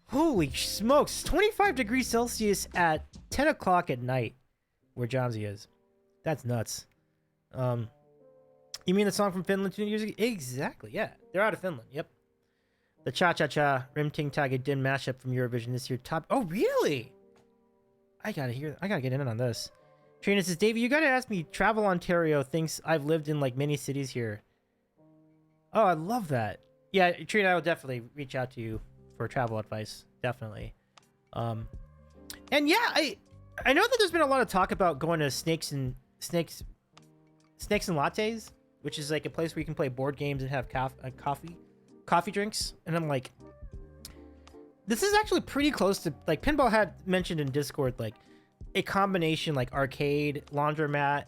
Holy smokes. 25 degrees Celsius at 10 o'clock at night where Jomsy is. That's nuts. You mean the song from Finland 2 years ago? Exactly, yeah. They're out of Finland, yep. The Cha-Cha-Cha Rim Ting Tag Din mashup from Eurovision this year. Top. Oh, really? I gotta get in on this. Trina says, Davey, you gotta ask me. Travel Ontario thinks I've lived in like many cities here. Oh, I love that. Yeah, Trina, I will definitely reach out to you for travel advice. Definitely. And yeah, I know that there's been a lot of talk about going to Snakes and Lattes, which is like a place where you can play board games and have coffee drinks. And I'm like, this is actually pretty close to, like, Pinball had mentioned in Discord, like a combination like arcade, laundromat,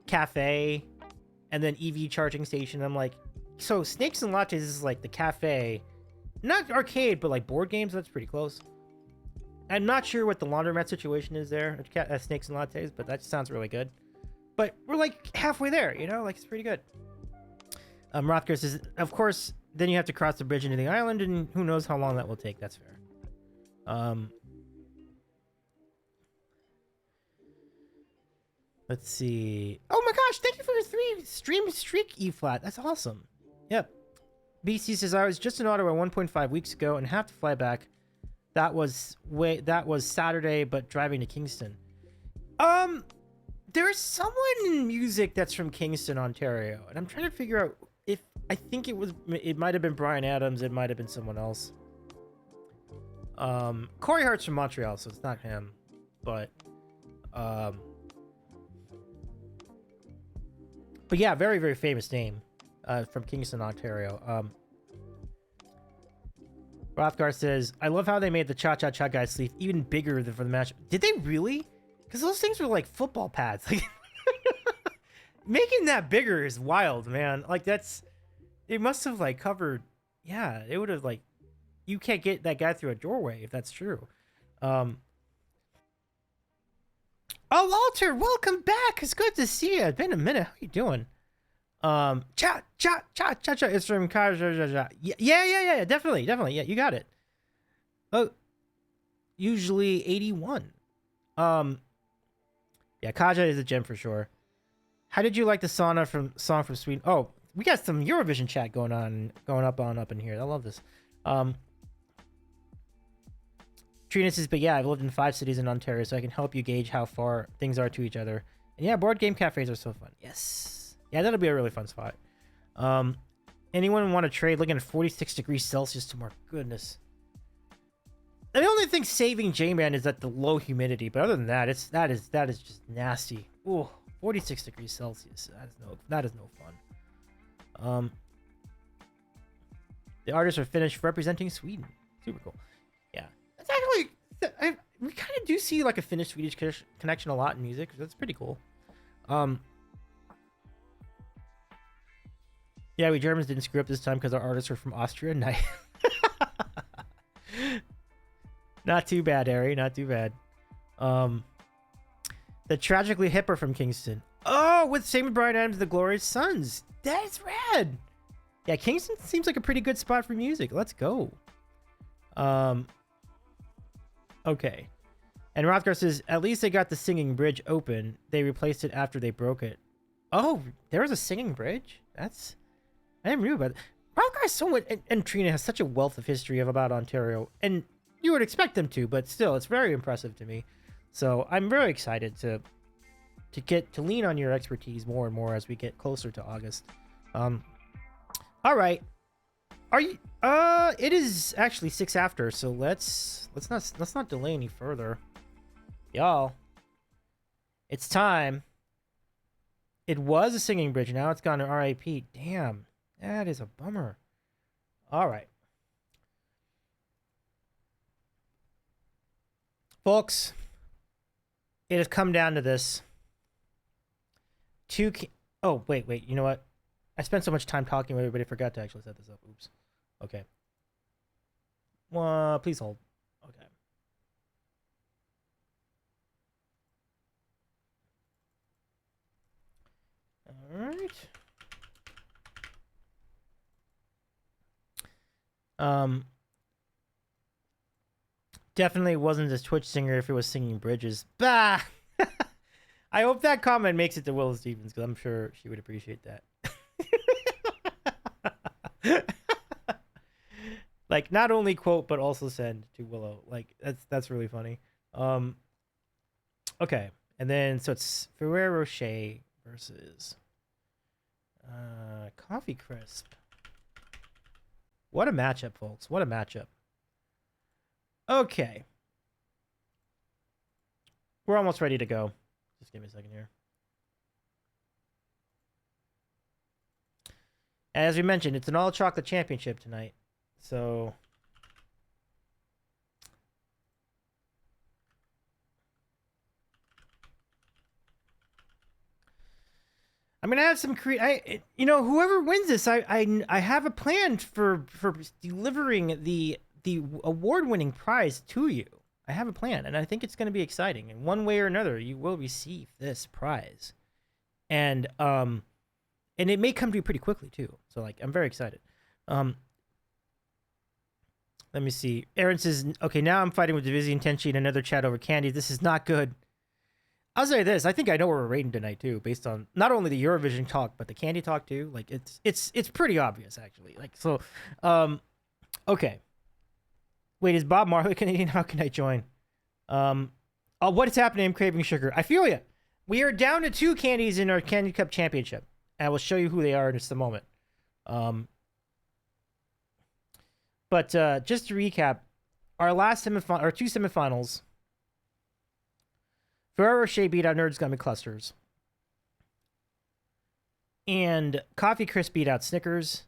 cafe, and then EV charging station. I'm like, so Snakes and Lattes is like the cafe, not arcade, but like board games. That's pretty close. I'm not sure what the laundromat situation is there at Snakes and Lattes, but that sounds really good. But we're like halfway there, you know, like it's pretty good. Rothgar says, of course, then you have to cross the bridge into the island, and who knows how long that will take. That's fair. Let's see. Oh my gosh, thank you for your 3 stream streak, E flat. That's awesome. Yep. BC says, I was just in Ottawa 1.5 weeks ago and have to fly back. That was Saturday, but driving to Kingston. There's someone in music that's from Kingston, Ontario, and I'm trying to figure out if I think it might have been Brian Adams, it might have been someone else. Corey Hart's from Montreal, so it's not him, but yeah, very, very famous name from Kingston, Ontario. Rothgar says, I love how they made the Cha-Cha-Cha guy sleeve even bigger than for the match. Did they really? Because those things were like football pads. Like, making that bigger is wild, man. Like, it must have like covered. Yeah, it would have like, you can't get that guy through a doorway if that's true. Oh, Walter, welcome back. It's good to see you. It's been a minute. How you doing? Cha-Cha-Cha. It's from Kaja. Yeah, definitely. Yeah, you got it. Oh, usually 81. Yeah, Kaja is a gem for sure. How did you like the song from Sweden? Oh, we got some Eurovision chat going up in here. I love this. Trina says, but yeah, I've lived in 5 cities in Ontario, so I can help you gauge how far things are to each other. And yeah, board game cafes are so fun. Yes. Yeah, that'll be a really fun spot. Anyone want to trade? Looking at 46 degrees Celsius tomorrow. Goodness. The only thing saving J-Man is that the low humidity, but other than that, that is just nasty. Ooh, 46 degrees Celsius. That is no fun. The artists are Finnish representing Sweden. Super cool. Yeah, that's actually we kind of do see like a Finnish-Swedish connection a lot in music. That's pretty cool. Yeah, we Germans didn't screw up this time because our artists are from Austria. Nice. Not too bad, Ari. Not too bad. The Tragically Hip are from Kingston. Oh, with same with Brian Adams, the Glorious Sons. That's rad. Yeah, Kingston seems like a pretty good spot for music. Let's go. Okay. And Rothgar says, at least they got the singing bridge open. They replaced it after they broke it. Oh, there was a singing bridge? I didn't know about it. Rothgar is so much, and Trina has such a wealth of history about Ontario. And you would expect them to, but still, it's very impressive to me. So I'm very excited to lean on your expertise more and more as we get closer to August. All right. Are you? It is actually 6 after, so let's not delay any further, y'all. It's time. It was a singing bridge. Now it's gone to RIP. Damn. That is a bummer. All right. Folks, it has come down to this. Oh, wait. You know what? I spent so much time talking with everybody, I forgot to actually set this up. Oops. Okay. Please hold. Okay. All right. Definitely wasn't a Twitch singer if it was singing bridges. Bah! I hope that comment makes it to Willow Stevens, because I'm sure she would appreciate that. Like, not only quote, but also send to Willow. Like, that's really funny. Okay. And then, so it's Ferrero Rocher versus Coffee Crisp. What a matchup, folks. What a matchup. Okay. We're almost ready to go. Just give me a second here. As we mentioned, it's an all chocolate championship tonight. So I'm gonna have some whoever wins this, I have a plan for delivering the award-winning prize to you. I have a plan, and I think it's going to be exciting. In one way or another, you will receive this prize, and it may come to you pretty quickly too. So, like, I'm very excited. Let me see. Aaron says, "Okay, now I'm fighting with Divizzy and Tenchi in another chat over candy. This is not good." I'll say this: I think I know where we're rating tonight too, based on not only the Eurovision talk but the candy talk too. Like, it's pretty obvious actually. Like, so, okay. Wait, is Bob Marley Canadian? How can I join? What is happening? I'm craving sugar. I feel you. We are down to 2 candies in our Candy Cup Championship. And I will show you who they are in just a moment. But just to recap, our last our 2 semifinals. Ferrero Rocher beat out Nerds Gummy Clusters. And Coffee Crisp beat out Snickers.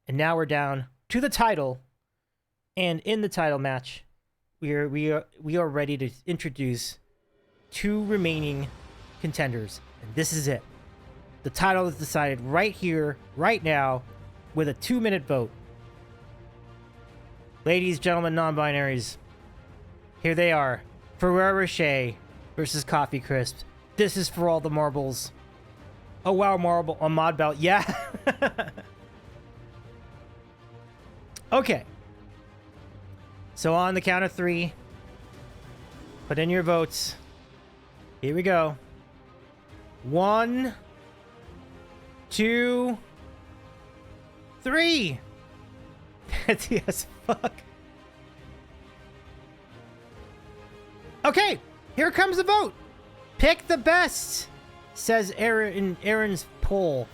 And now we're down to the title. And in the title match, we are ready to introduce 2 remaining contenders, and this is it. The title is decided right here, right now, with a 2-minute vote. Ladies, gentlemen, non-binaries, here they are: Ferrero Rocher versus Coffee Crisp. This is for all the marbles. Oh wow, marble on mod belt, yeah. Okay. So on the count of 3, put in your votes. Here we go. 1, 2, 3. Fancy as fuck. Okay, here comes the vote. Pick the best, says Aaron's poll.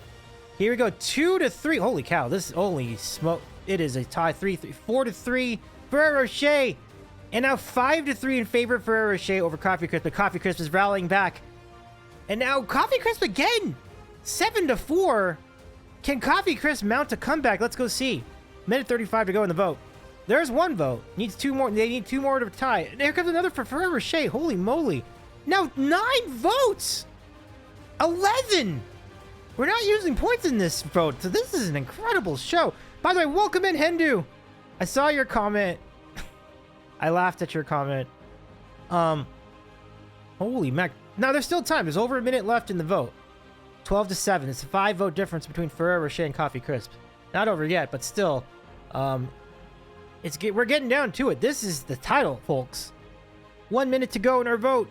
Here we go. 2 to 3. Holy cow! This is holy smoke. It is a tie. 4 to 3. Ferrero Rocher, and now 5 to 3 in favor of Ferrero Rocher over Coffee Crisp. But Coffee Crisp is rallying back, and now Coffee Crisp again, 7 to 4. Can Coffee Crisp mount a comeback? Let's go see. Minute 35 to go in the vote. There's 1 vote. Needs 2 more. They need 2 more to tie. And here comes another for Ferrero Rocher. Holy moly! Now 9 votes. 11. We're not using points in this vote, so this is an incredible show. By the way, welcome in, Hendu. I saw your comment. I laughed at your comment. Holy mac. Now there's still time. There's over a minute left in the vote. 12 to 7. It's a 5 vote difference between Ferrero Rocher and Coffee Crisp. Not over yet, but still. We're getting down to it. This is the title, folks. 1 minute to go in our vote.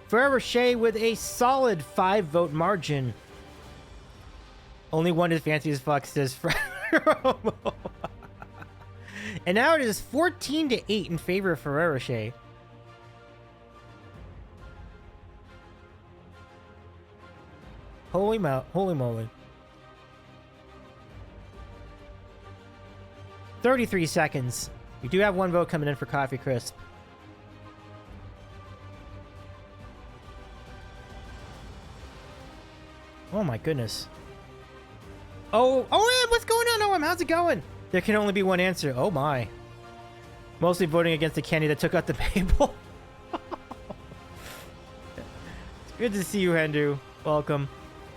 Ferrero Rocher with a solid 5 vote margin. Only one is fancy as fuck, says Ferrero. And now it is 14 to 8 in favor of Ferrero Rocher. Holy moly. 33 seconds. We do have 1 vote coming in for Coffee Crisp. Oh my goodness. Oh, OM, what's going on, OM? How's it going? There can only be one answer. Oh my. Mostly voting against the candy that took out the Babel. It's good to see you, Hendu. Welcome.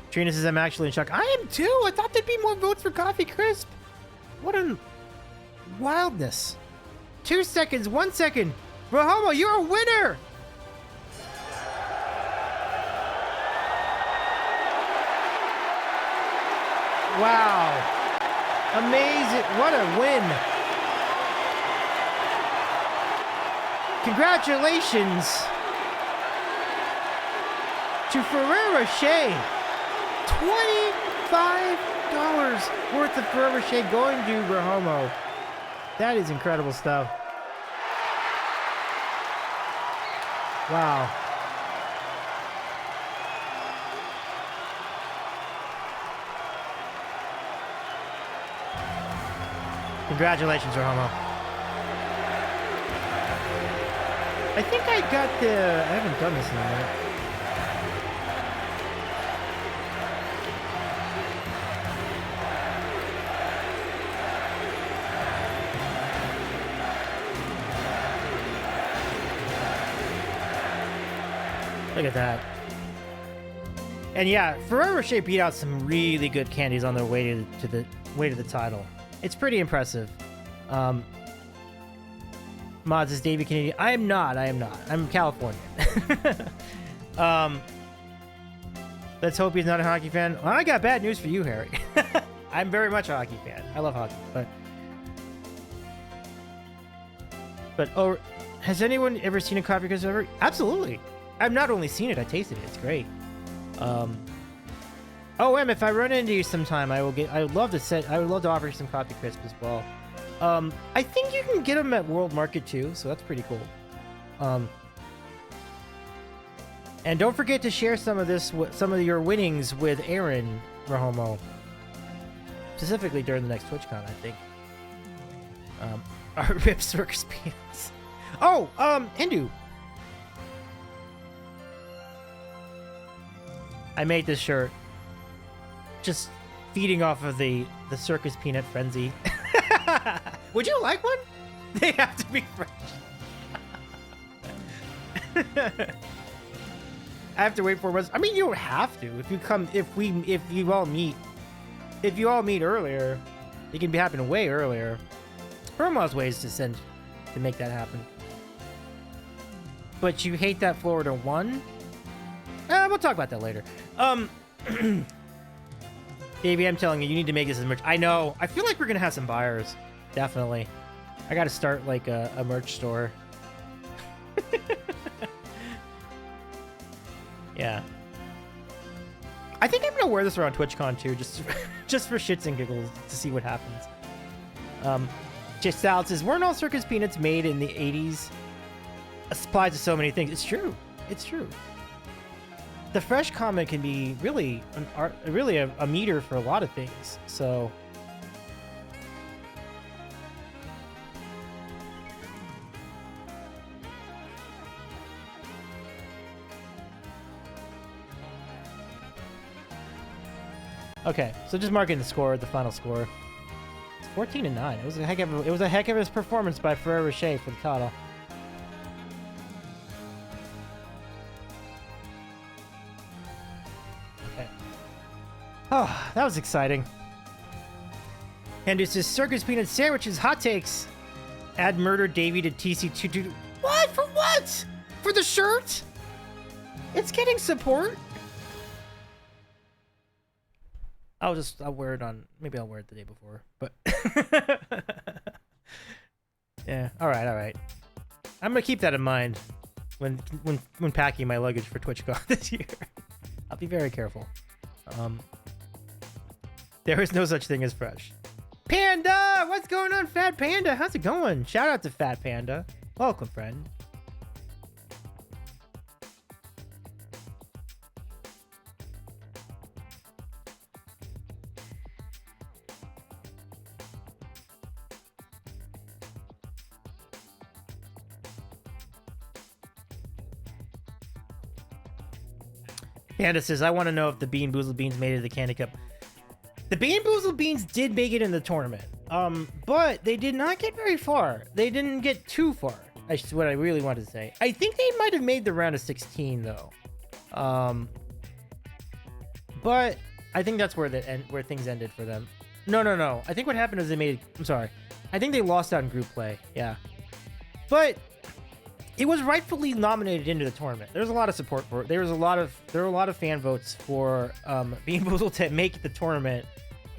Trina says, I'm actually in shock. I am too. I thought there'd be more votes for Coffee Crisp. What a wildness. 2 seconds, 1 second. Rahomo, you're a winner. Wow. Amazing. What a win. Congratulations to Ferrero Rocher. $25 worth of Ferrero Rocher going to Rahomo. That is incredible stuff. Wow. Congratulations, Rahomo. I think I got the... I haven't done this in a minute. Look at that. And yeah, Ferrero Rocher beat out some really good candies on their way to the title. It's pretty impressive. Mods is Davey Canadian. I am not. I'm Californian. Let's hope he's not a hockey fan. Well, I got bad news for you, Harry. I'm very much a hockey fan. I love hockey, but oh, has anyone ever seen a Coffee Crisp ever? Absolutely. I've not only seen it, I tasted it. It's great. If I run into you sometime, I would love to offer you some Coffee Crisp as well. I think you can get them at World Market too, so that's pretty cool. And don't forget to share some of your winnings with Aaron, Rahomo. Specifically during the next TwitchCon, I think. Our Rip Circus Peanuts. Hindu. I made this shirt. Just feeding off of the circus peanut frenzy. Would you like one? They have to be fresh. I have to wait 4 months. I mean, you don't have to. If you all meet earlier, it can be happening way earlier. Irma has ways to make that happen. But you hate that Florida one? We'll talk about that later. Davey, I'm telling you, you need to make this as merch. I know. I feel like we're gonna have some buyers. Definitely. I gotta start like a merch store. Yeah. I think I'm gonna wear this around TwitchCon too, just for shits and giggles to see what happens. Just Sal says, weren't all circus peanuts made in the 80s? Applies to so many things. It's true. It's true. The fresh comment can be really a meter for a lot of things. So okay, so just marking the final score. It's 14-9. It was a heck of a performance by Ferrero Rocher for the title. Oh, that was exciting. And it's just circus peanut sandwiches, hot takes. Add Murder Davey to TC2. What? For what? For the shirt? It's getting support. I'll wear it on. Maybe I'll wear it the day before. But yeah. All right. I'm gonna keep that in mind when packing my luggage for TwitchCon this year. I'll be very careful. There is no such thing as fresh. Panda! What's going on, Fat Panda? How's it going? Shout out to Fat Panda. Welcome, friend. Panda says, I want to know if the Bean Boozled Beans made it to the Candy Cup. The Bean Boozled Beans did make it in the tournament, but they did not get very far. They didn't get too far. That's what I really wanted to say. I think they might have made the round of 16 though, but I think that's where where things ended for them. No. I think what happened is I'm sorry. I think they lost out in group play. Yeah, but it was rightfully nominated into the tournament. There's a lot of support for it. There were a lot of fan votes for Bean Boozled to make the tournament,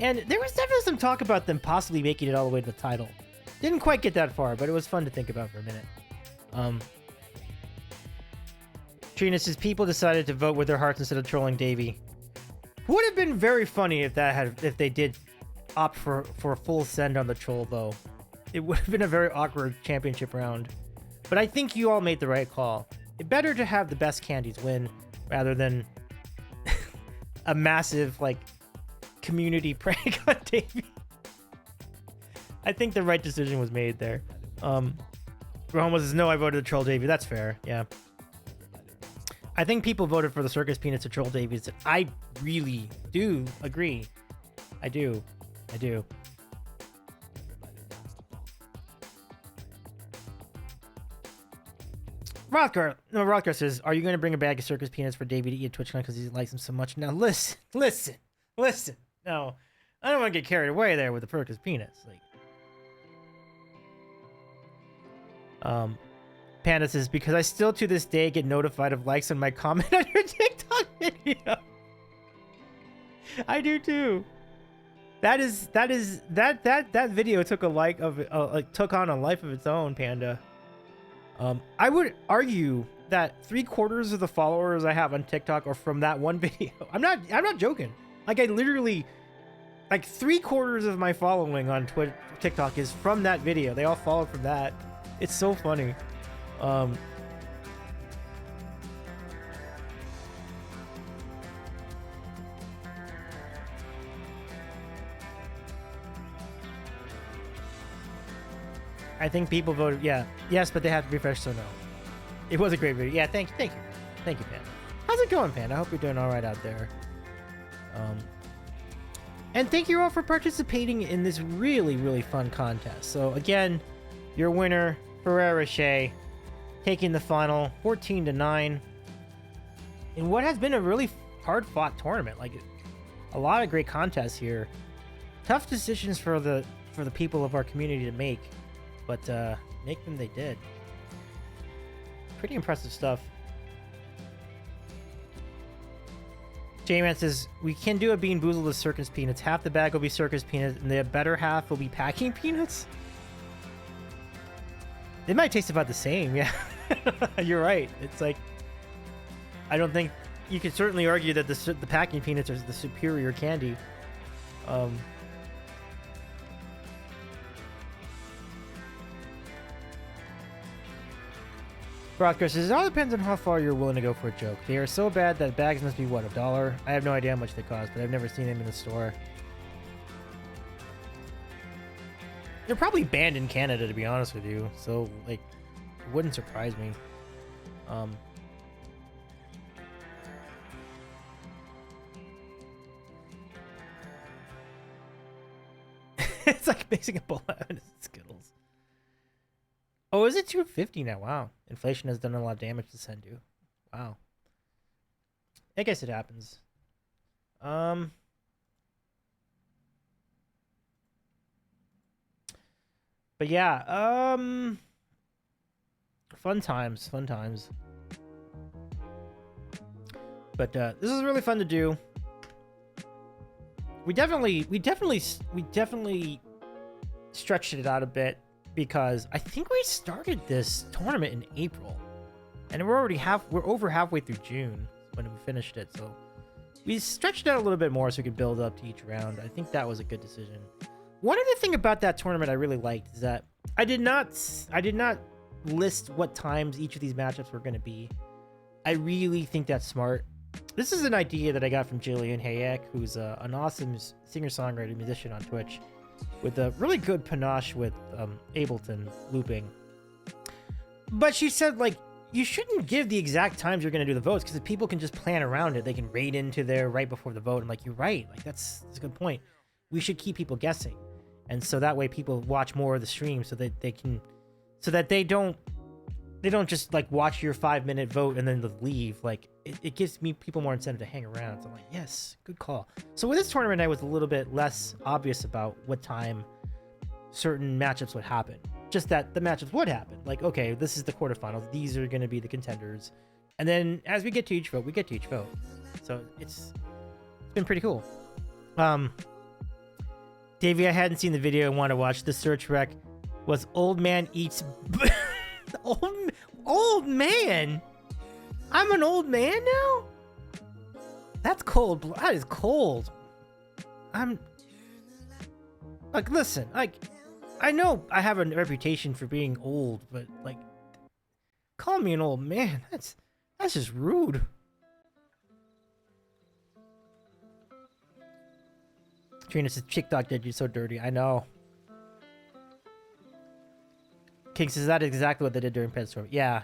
and there was definitely some talk about them possibly making it all the way to the title. Didn't quite get that far, but it was fun to think about for a minute. Trina says people decided to vote with their hearts instead of trolling Davey. Would have been very funny if they did opt for a full send on the troll though. It would have been a very awkward championship round. But I think you all made the right call. It's better to have the best candies win rather than a massive like community prank on Davey. I think the right decision was made there. Roma says, no, I voted to troll Davey. That's fair. Yeah. I think people voted for the Circus Peanuts to troll Davey. I really do agree. I do. Rothgar says, are you going to bring a bag of Circus Peanuts for Davey to eat at TwitchCon because he likes them so much? Now listen. No, I don't want to get carried away there with the Circus Peanuts. Panda says, because I still to this day get notified of likes on my comment on your TikTok video. I do too. That video took took on a life of its own, Panda. I would argue that 3/4 of the followers I have on TikTok are from that one video. I'm not joking. Like I literally, like 3/4 of my following on TikTok is from that video. They all followed from that. It's so funny. I think people voted, yeah. Yes, but they have to be fresh, so no. It was a great video. Yeah, thank you, Panda. How's it going, Panda? I hope you're doing all right out there. And thank you all for participating in this really, really fun contest. So again, your winner, Ferrera Shea, taking the final 14-9 in what has been a really hard-fought tournament. Like a lot of great contests here. Tough decisions for the people of our community to make. But make them they did. Pretty impressive stuff. J-Man says, we can do a Bean Boozled with Circus Peanuts. Half the bag will be Circus Peanuts, and the better half will be packing peanuts? It might taste about the same, yeah. You're right. It's like, I don't think, you could certainly argue that the packing peanuts are the superior candy. Broadcast says, it all depends on how far you're willing to go for a joke. They are so bad that bags must be, what, $1? I have no idea how much they cost, but I've never seen them in the store. They're probably banned in Canada, to be honest with you. So, like, it wouldn't surprise me. It's like mixing a bowl out of Skittles. Oh, is it $2.50 now? Wow. Inflation has done a lot of damage to Sendu. Wow. I guess it happens. But yeah, fun times. But this is really fun to do. We definitely stretched it out a bit, because I think we started this tournament in April, and we're over halfway through June when we finished it. So we stretched it out a little bit more so we could build up to each round. I think that was a good decision. One other thing about that tournament I really liked is that I did not list what times each of these matchups were going to be. I really think that's smart. This is an idea that I got from Jillian Hayek, who's an awesome singer-songwriter musician on Twitch, with a really good panache with Ableton looping. But she said, like, you shouldn't give the exact times you're going to do the votes, because if people can just plan around it, they can raid into there right before the vote. I'm like, you're right. Like that's a good point. We should keep people guessing, and so that way people watch more of the stream, so that they don't just like watch your 5-minute vote and then leave. Like it gives me people more incentive to hang around. So I'm like, yes, good call. So with this tournament, I was a little bit less obvious about what time certain matchups would happen. Just that the matchups would happen. Like, okay, this is the quarterfinals. These are going to be the contenders. And then as we get to each vote, we get to each vote. So it's been pretty cool. Davey, I hadn't seen the video and want to watch. The search rec was old man eats... old man? I'm an old man now? That's cold. That is cold. Like, listen, like... I know I have a reputation for being old, but like, call me an old man. That's just rude. Trina says, "Chick dog did you so dirty." I know. King says, "That is exactly what they did during Petstorm." Yeah.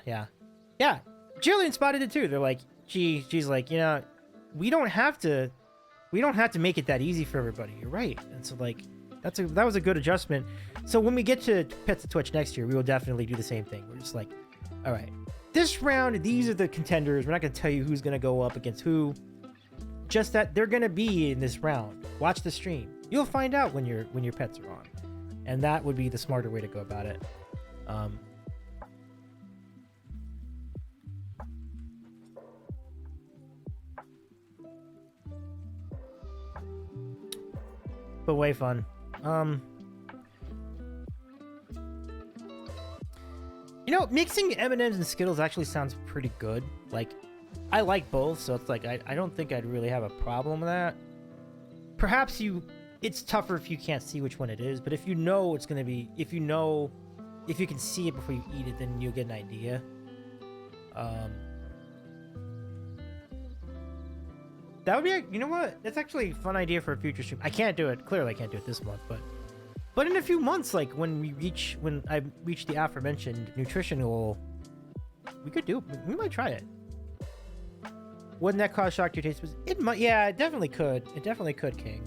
Jillian spotted it too. They're like, she's like, you know, we don't have to make it that easy for everybody. You're right. And so like, that was a good adjustment. So when we get to Pets of Twitch next year, we will definitely do the same thing. We're just like, all right, this round, these are the contenders. We're not going to tell you who's going to go up against who. Just that they're going to be in this round. Watch the stream. You'll find out when your pets are on. And that would be the smarter way to go about it. But way fun. You know, mixing M&Ms and Skittles actually sounds pretty good. Like, I like both, so it's like I don't think I'd really have a problem with that. Perhaps it's tougher if you can't see which one it is, but if you know it's gonna be, if you can see it before you eat it, then you'll get an idea. That would be, you know what? That's actually a fun idea for a future stream. I can't do it. Clearly, I can't do it this month, but in a few months, like when I reach the aforementioned nutrition goal, we might try it. Wouldn't that cause shock to your taste? It might. Yeah, it definitely could. It definitely could, King.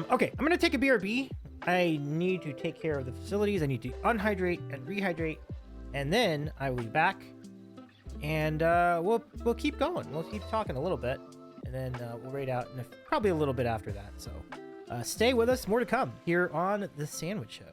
Okay, I'm gonna take a BRB. I need to take care of the facilities. I need to unhydrate and rehydrate, and then I will be back. And we'll keep going. We'll keep talking a little bit, and then we'll raid out in probably a little bit after that. So stay with us. More to come here on The Sandwich Show.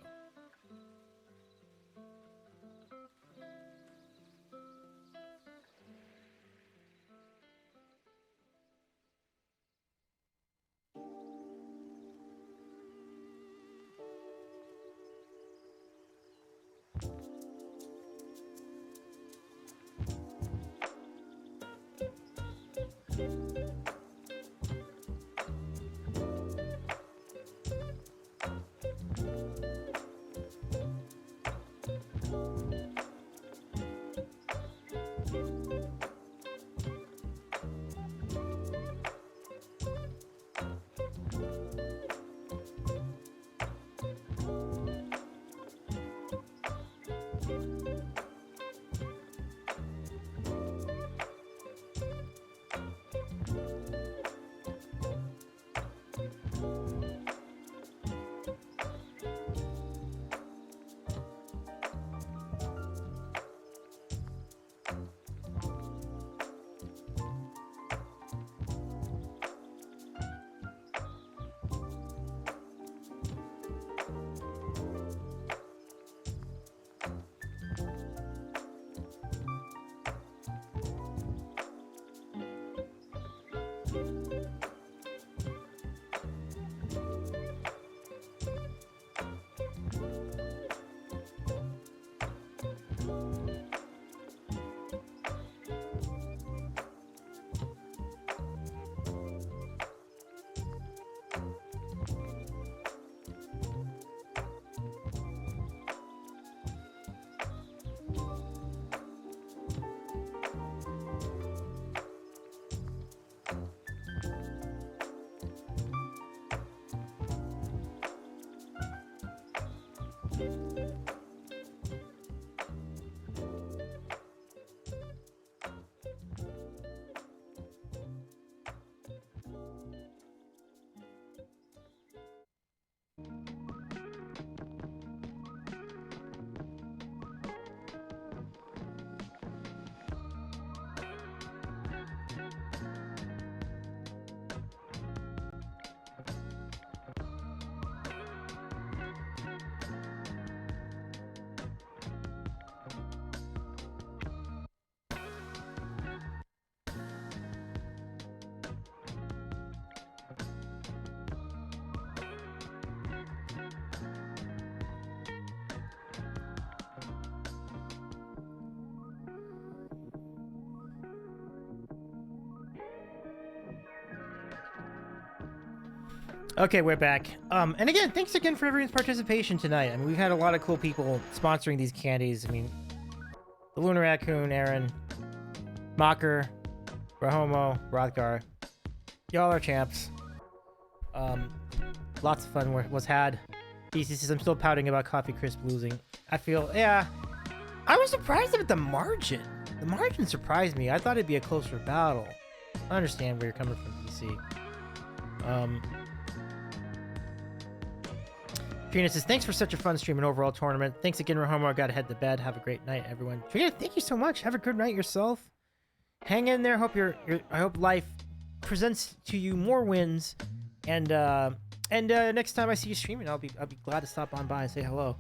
Okay, we're back. And again, thanks again for everyone's participation tonight. I mean, we've had a lot of cool people sponsoring these candies. I mean, the Lunar Raccoon, Aaron, Mocker, Rahomo, Rothgar. Y'all are champs. Lots of fun was had. DC says, I'm still pouting about Coffee Crisp losing. I feel, yeah. I was surprised at the margin. The margin surprised me. I thought it'd be a closer battle. I understand where you're coming from, DC. Trina says, thanks for such a fun stream and overall tournament. Thanks again, Rahomo. I gotta head to bed. Have a great night, everyone. Trina, thank you so much. Have a good night yourself. Hang in there. I hope life presents to you more wins. And next time I see you streaming, I'll be glad to stop on by and say hello.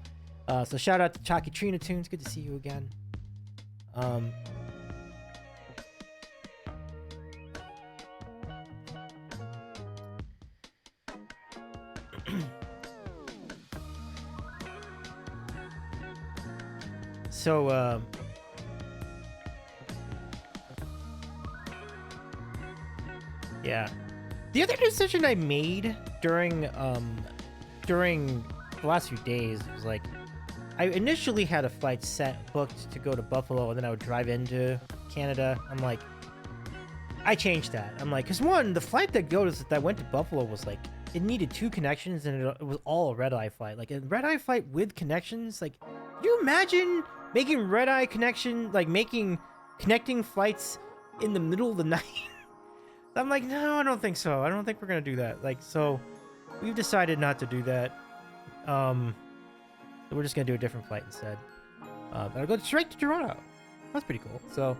So shout out to Chalky Trina Tunes. Good to see you again. So, yeah. The other decision I made during the last few days was like, I initially had a flight booked to go to Buffalo, and then I would drive into Canada. I'm like, I changed that. I'm like, because one, the flight that went to Buffalo was like, it needed 2 connections, and it was all a red-eye flight. Like a red-eye flight with connections. Like, can you imagine making red-eye connection, like connecting flights in the middle of the night? I'm like, no, I don't think so. I don't think we're gonna do that. Like, so we've decided not to do that. We're just gonna do a different flight instead. But I'll go straight to Toronto. That's pretty cool. So,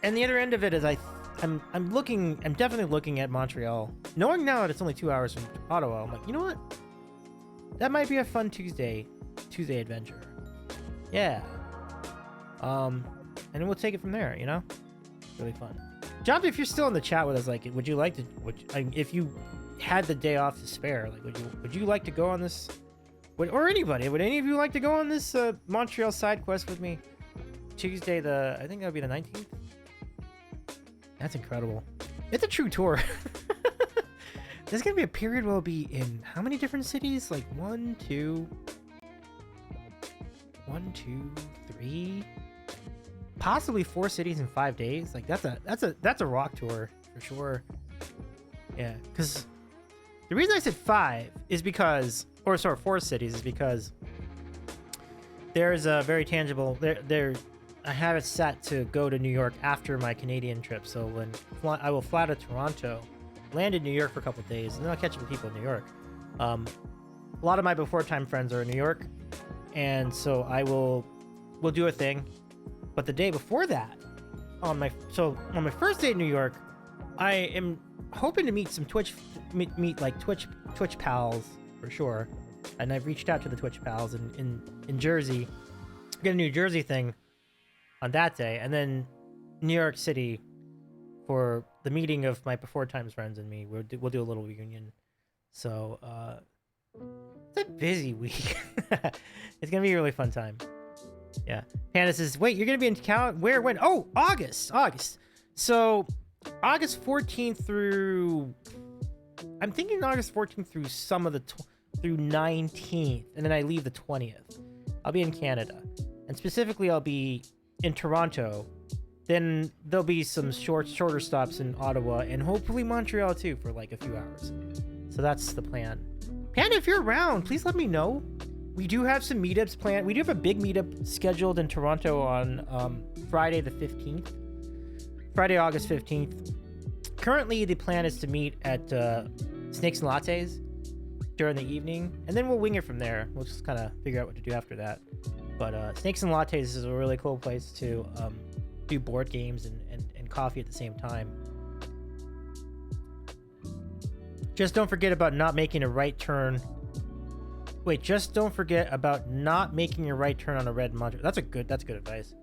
and the other end of it is I'm definitely looking at Montreal. Knowing now that it's only 2 hours from Ottawa, I'm like, you know what? That might be a fun Tuesday adventure. Yeah. And then we'll take it from there, you know? Really fun. John, if you're still in the chat with us, like, would you like to, if you had the day off to spare, like, would you like to go on this, or anybody, would any of you like to go on this Montreal side quest with me? Tuesday, I think that would be the 19th. That's incredible. It's a true tour. There's gonna be a period where it'll be in how many different cities? Like 1, 2, 3, possibly 4 cities in 5 days. Like that's a rock tour for sure. Yeah, because the reason I said 5 is because, or sorry, 4 cities is because there's a very tangible I have it set to go to New York after my Canadian trip. So I will fly to Toronto, land in New York for a couple of days, and then I'll catch up with people in New York. A lot of my before time friends are in New York, and so we'll do a thing. But the day before that, on my first day in New York, I am hoping to meet some Twitch pals for sure. And I've reached out to the Twitch pals in Jersey. Get a New Jersey thing on that day, and then New York City for the meeting of my before times friends and me. We'll do a little reunion. So it's a busy week. It's gonna be a really fun time. Yeah. Panda says, wait, you're gonna be in where, when? Oh, August. So August 14th through, I'm thinking August 14th through some of the through 19th, and then I leave the 20th. I'll be in Canada, and specifically I'll be in Toronto. Then there'll be some shorter stops in Ottawa and hopefully Montreal too for like a few hours. So that's the plan. Panda, if you're around, please let me know. We do have some meetups planned. We do have a big meetup scheduled in Toronto on Friday the 15th. Friday, August 15th. Currently, the plan is to meet at Snakes and Lattes during the evening, and then we'll wing it from there. We'll just kind of figure out what to do after that. But Snakes and Lattes is a really cool place to do board games and coffee at the same time. Just don't forget about not making a right turn. Wait, just don't forget about not making a right turn on a red Montreal. That's good advice.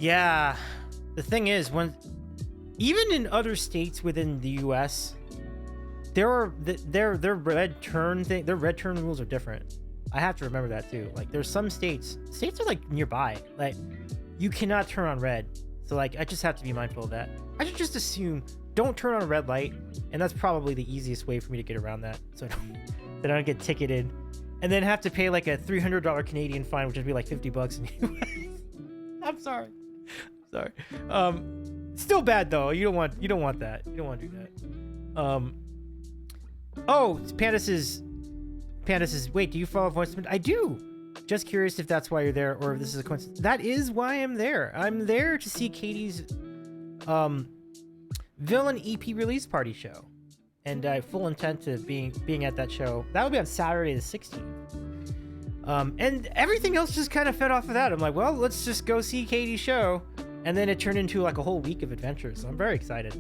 Yeah, the thing is, even in other states within the U.S., their red turn rules are different. I have to remember that too. Like, there's some states are like nearby. Like, you cannot turn on red. So like, I just have to be mindful of that. I should just assume don't turn on a red light, and that's probably the easiest way for me to get around that, so I don't get ticketed, and then have to pay like a $300 Canadian fine, which would be like $50 in the US. I'm sorry. Still bad though. You don't want that. You don't want to do that. Oh, Pandas is. Wait, do you follow Voice? I do. Just curious if that's why you're there, or if this is a coincidence. That is why I'm there. I'm there to see Katie's Villain EP release party show, and I full intent to being at that show. That will be on Saturday the 16th. And everything else just kind of fed off of that. I'm like, well, let's just go see Katie's show, and then it turned into like a whole week of adventures. So I'm very excited.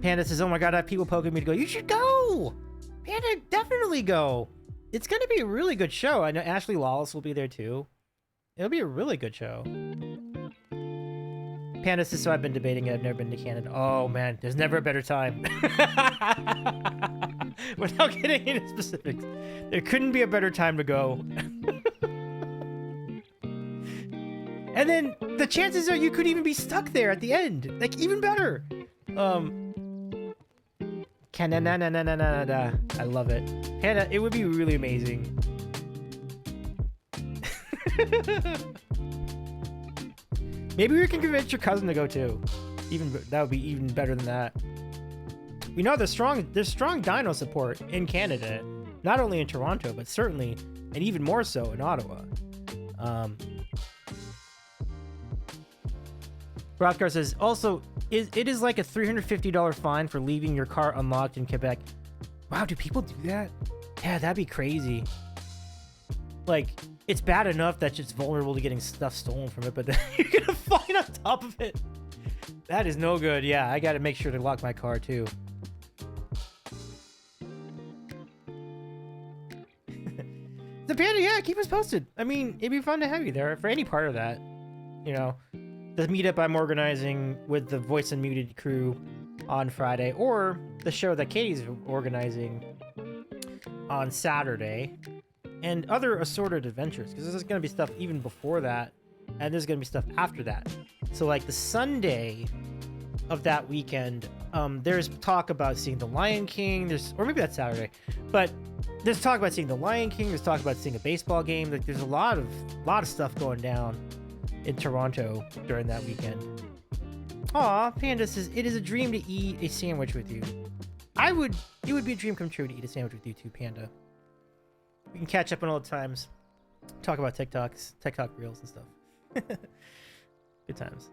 Panda says, oh my god, I have people poking me to go. You should go! Panda, definitely go. It's going to be a really good show. I know Ashley Lawless will be there too. It'll be a really good show. Panda says, so I've been debating it. I've never been to Canada. Oh man, there's never a better time. Without getting into specifics, there couldn't be a better time to go. And then the chances are you could even be stuck there at the end. Like, even better. Canada. I love it. Hannah, it would be really amazing. Maybe we can convince your cousin to go too. That would be even better than that. We know there's strong dino support in Canada, not only in Toronto, but certainly and even more so in Ottawa. Rothgar says, also, it is like a $350 fine for leaving your car unlocked in Quebec. Wow, do people do that? Yeah, that'd be crazy. Like, it's bad enough that it's vulnerable to getting stuff stolen from it, but then you're gonna fine on top of it. That is no good. Yeah, I gotta make sure to lock my car too. The Panda, yeah, keep us posted. I mean, it'd be fun to have you there for any part of that. You know, the meetup I'm organizing with the Voice Unmuted crew on Friday, or the show that Katie's organizing on Saturday, and other assorted adventures, because there's going to be stuff even before that, and there's going to be stuff after that. So like the Sunday of that weekend, there's talk about seeing The Lion King, or maybe that's Saturday, but there's talk about seeing The Lion King, there's talk about seeing a baseball game. Like, there's a lot of stuff going down in Toronto during that weekend. Aw, Panda says, it is a dream to eat a sandwich with you. It would be a dream come true to eat a sandwich with you too, Panda. We can catch up on old times, talk about TikTok reels and stuff. Good times.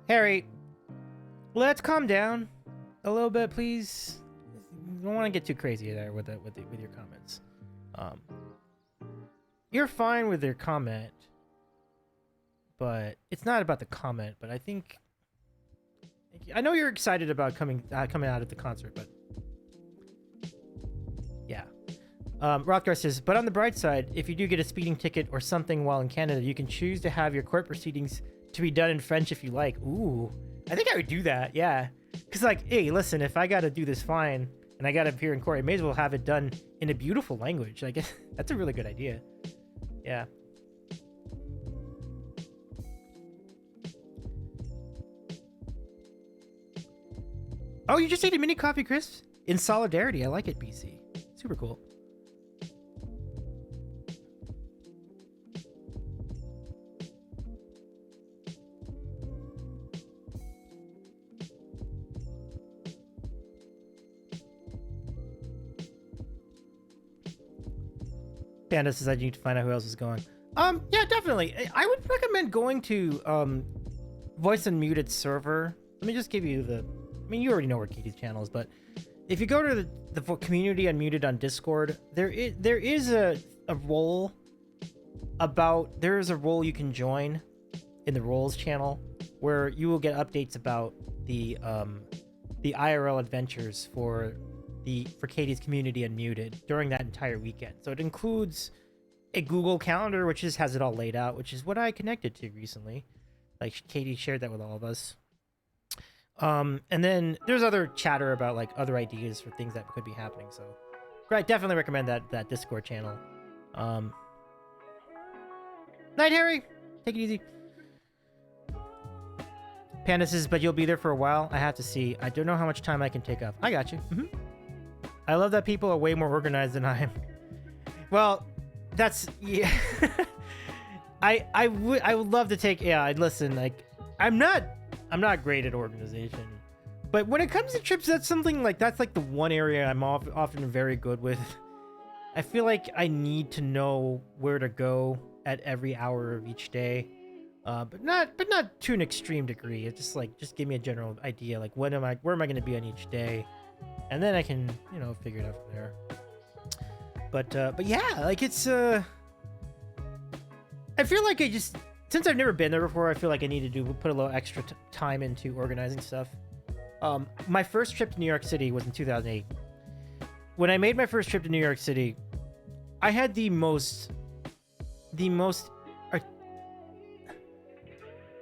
Harry, let's calm down a little bit, please. You don't want to get too crazy there with your comments. You're fine with your comment, but it's not about the comment. But I know you're excited about coming out at the concert, but yeah. Rothgar says, but on the bright side, if you do get a speeding ticket or something while in Canada, you can choose to have your court proceedings to be done in French if you like. Ooh, I think I would do that. Yeah, because like, hey, listen, if I got to do this fine and I got to appear in court, I may as well have it done in a beautiful language. I guess that's a really good idea. Yeah. Oh, you just ate a mini coffee crisp? In solidarity. I like it, BC. Super cool. Panda says I need to find out who else is going. Yeah, definitely. I would recommend going to Voice Unmuted server. Let me just give you you already know where Katie's channel is, but if you go to the community Unmuted on Discord, there is a role you can join in the roles channel where you will get updates about the IRL adventures for Katie's community Unmuted during that entire weekend. So it includes a Google Calendar, which has it all laid out, which is what I connected to recently. Like, Katie shared that with all of us. And then there's other chatter about like other ideas for things that could be happening. So I definitely recommend that Discord channel. Night, Harry. Take it easy. Panda says, but you'll be there for a while. I have to see. I don't know how much time I can take off. I got you. I love that people are way more organized than I am. Well, that's yeah. I would love to take. Yeah, listen. Like, I'm not great at organization, but when it comes to trips, that's like the one area I'm often very good with. I feel like I need to know where to go at every hour of each day, but not to an extreme degree. It's just give me a general idea, like where am I going to be on each day, and then I can figure it out from there. But yeah, like it's I feel like since I've never been there before, I feel like I need to put a little extra time into organizing stuff. My first trip to New York City was in 2008. When I made my first trip to New York City, I had the most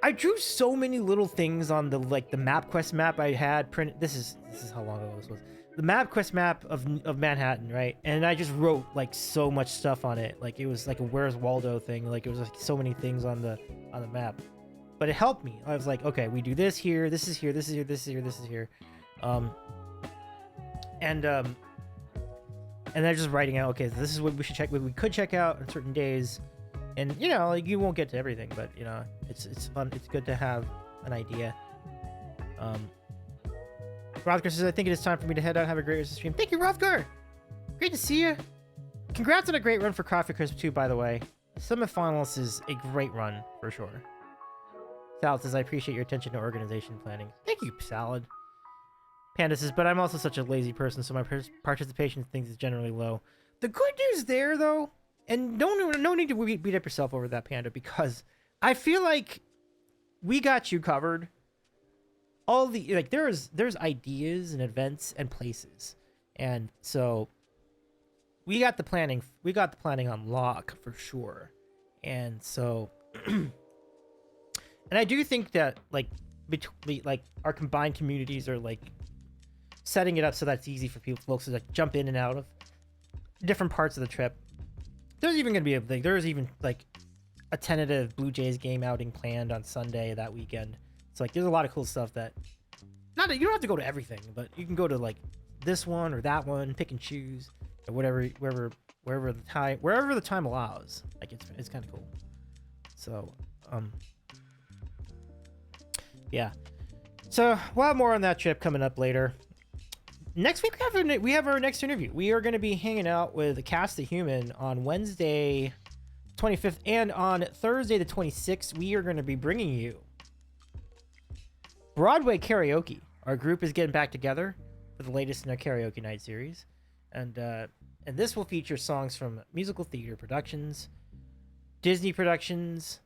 I drew so many little things on the MapQuest map I had printed. This is how long ago this was. The MapQuest map of Manhattan, right? And I just wrote like so much stuff on it. Like it was like a Where's Waldo thing. Like it was like so many things on the map. But it helped me. I was like, okay, we do this here, this is here, this is here, this is here, this is here. And they're just writing out, okay, this is what we should check, what we could check out on certain days. And like you won't get to everything, but it's fun. It's good to have an idea. Rothgar says, I think it is time for me to head out and have a great stream. Thank you, Rothgar. Great to see you. Congrats on a great run for Coffee Crisp too, by the way. Semifinals is a great run for sure. Salad says, I appreciate your attention to organization planning. Thank you, Salad. Panda says, but I'm also such a lazy person, so my participation in things is generally low. The good news there, though, and no need to beat up yourself over that, Panda, because I feel like we got you covered. All the there's ideas and events and places, and so we got the planning on lock for sure. And so and I do think that between our combined communities are setting it up so that's easy for folks to jump in and out of different parts of the trip. There's even gonna be there's even a tentative Blue Jays game outing planned on Sunday that weekend. So there's a lot of cool stuff that you don't have to go to everything, but you can go to this one or that one, pick and choose, or wherever the time allows. It's kind of cool. So yeah. So we'll have more on that trip coming up later. Next week we have our next interview. We are going to be hanging out with Cast the Human on Wednesday 25th, and on Thursday the 26th we are going to be bringing you Broadway karaoke. Our group is getting back together for the latest in our karaoke night series, and this will feature songs from musical theater productions, Disney productions,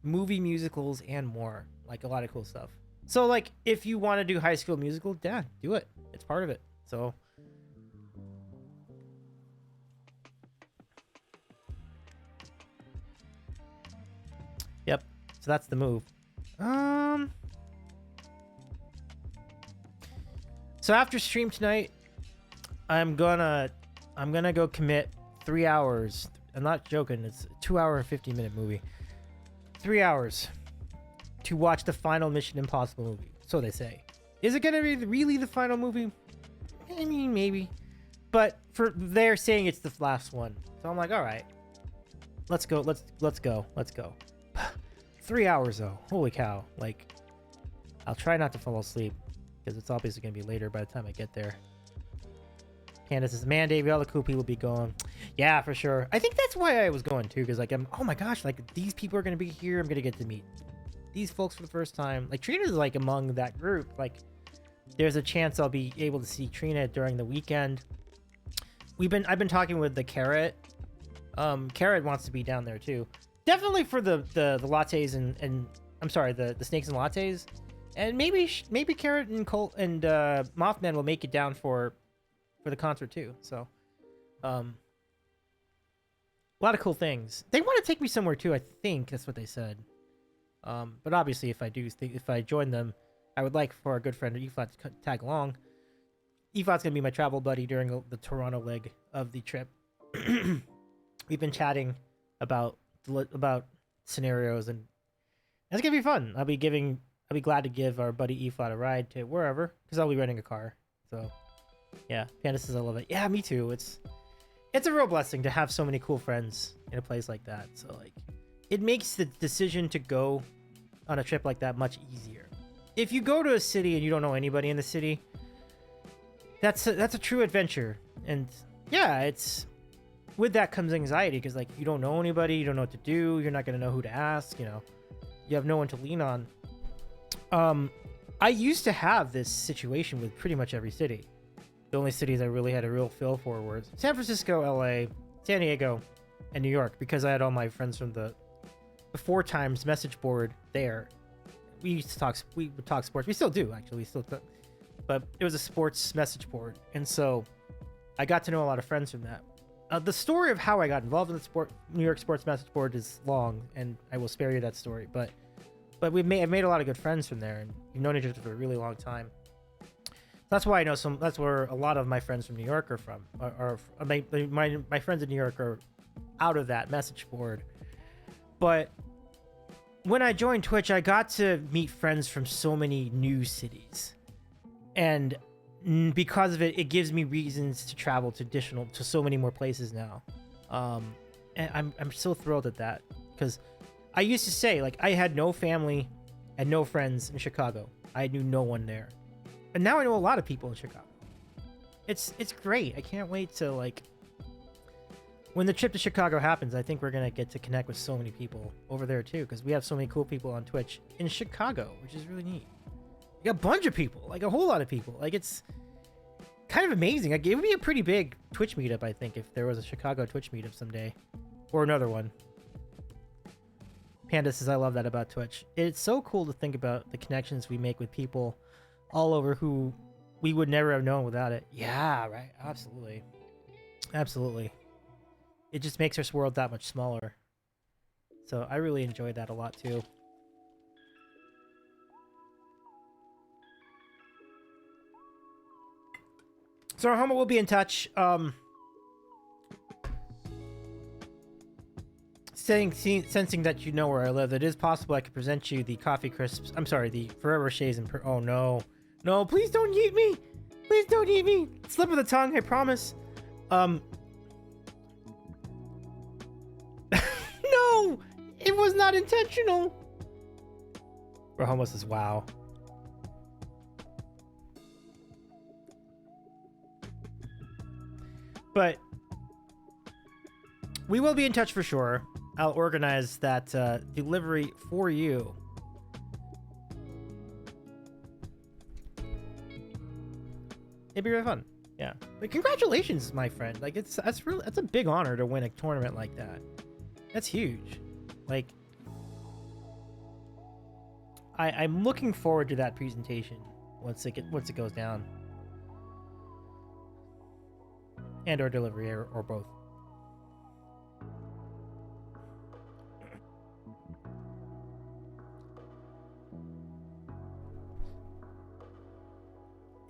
movie musicals, and more. A lot of cool stuff. So if you want to do High School Musical, yeah, do it. It's part of it. So yep. So that's the move. So after stream tonight, I'm gonna go commit 3 hours. I'm not joking. It's a 2 hour and 50-minute movie. 3 hours to watch the final Mission Impossible movie. So they say. Is it gonna be really the final movie? I mean, maybe. But they're saying it's the last one. So I'm like, all right. Let's go. Let's go. 3 hours though. Holy cow. I'll try not to fall asleep, because it's obviously going to be later by the time I get there. Candace says, man, Davey, all the cool people be going. Yeah, for sure. I think that's why I was going too, because oh my gosh, these people are going to be here. I'm going to get to meet these folks for the first time. Trina's among that group. There's a chance I'll be able to see Trina during the weekend. I've been talking with the Carrot. Carrot wants to be down there too. Definitely for the lattes and I'm sorry, the snakes and lattes. And maybe Carrot and Colt and Mothman will make it down for the concert too. So, a lot of cool things. They want to take me somewhere too. I think that's what they said. But obviously, if I join them, I would like for our good friend Eflat to tag along. Eflat's gonna be my travel buddy during the Toronto leg of the trip. We've been chatting about scenarios, and it's gonna be fun. I'll be glad to give our buddy E Flat a ride to wherever, because I'll be renting a car. So yeah, Panda says I love it. Yeah, me too. It's a real blessing to have so many cool friends in a place like that. So like, it makes the decision to go on a trip like that much easier. If you go to a city and you don't know anybody in the city, that's a true adventure. And yeah, it's with that comes anxiety, because like you don't know anybody, you don't know what to do, you're not gonna know who to ask, you have no one to lean on. I used to have this situation with pretty much every city. The only cities I really had a real feel for were San Francisco, LA, San Diego, and New York, because I had all my friends from the 4Times message board there. We would talk sports. We still do, actually. But it was a sports message board. And so I got to know a lot of friends from that. The story of how I got involved in the New York sports message board is long, and I will spare you that story. But I've made a lot of good friends from there, and we've known each other for a really long time. That's why I know that's where a lot of my friends from New York are from. My friends in New York are out of that message board. But when I joined Twitch, I got to meet friends from so many new cities, and because of it, it gives me reasons to travel to so many more places now. And I'm so thrilled at that, because I used to say, like, I had no family and no friends in Chicago. I knew no one there. And now I know a lot of people in Chicago. It's great. I can't wait to, like, when the trip to Chicago happens, I think we're going to get to connect with so many people over there too, because we have so many cool people on Twitch in Chicago, which is really neat. We got a bunch of people, like a whole lot of people. Like, it's kind of amazing. Like, it would be a pretty big Twitch meetup, I think, if there was a Chicago Twitch meetup someday, or another one. Panda says, I love that about Twitch. It's so cool to think about the connections we make with people all over who we would never have known without it. Yeah, right. Absolutely. Absolutely. It just makes our world that much smaller. So I really enjoyed that a lot too. So our homo will be in touch. Sensing that you know where I live, it is possible I could present you the coffee crisps. I'm sorry, the Ferrero Rochers and oh no, no! Please don't eat me! Please don't eat me! Slip of the tongue, I promise. No, it was not intentional. Rahomo says, "Wow." But we will be in touch for sure. I'll organize that delivery for you. It'd be really fun. Yeah. But congratulations, my friend. Like, that's a big honor to win a tournament like that. That's huge. Like, I'm looking forward to that presentation once it goes down. And or delivery or both.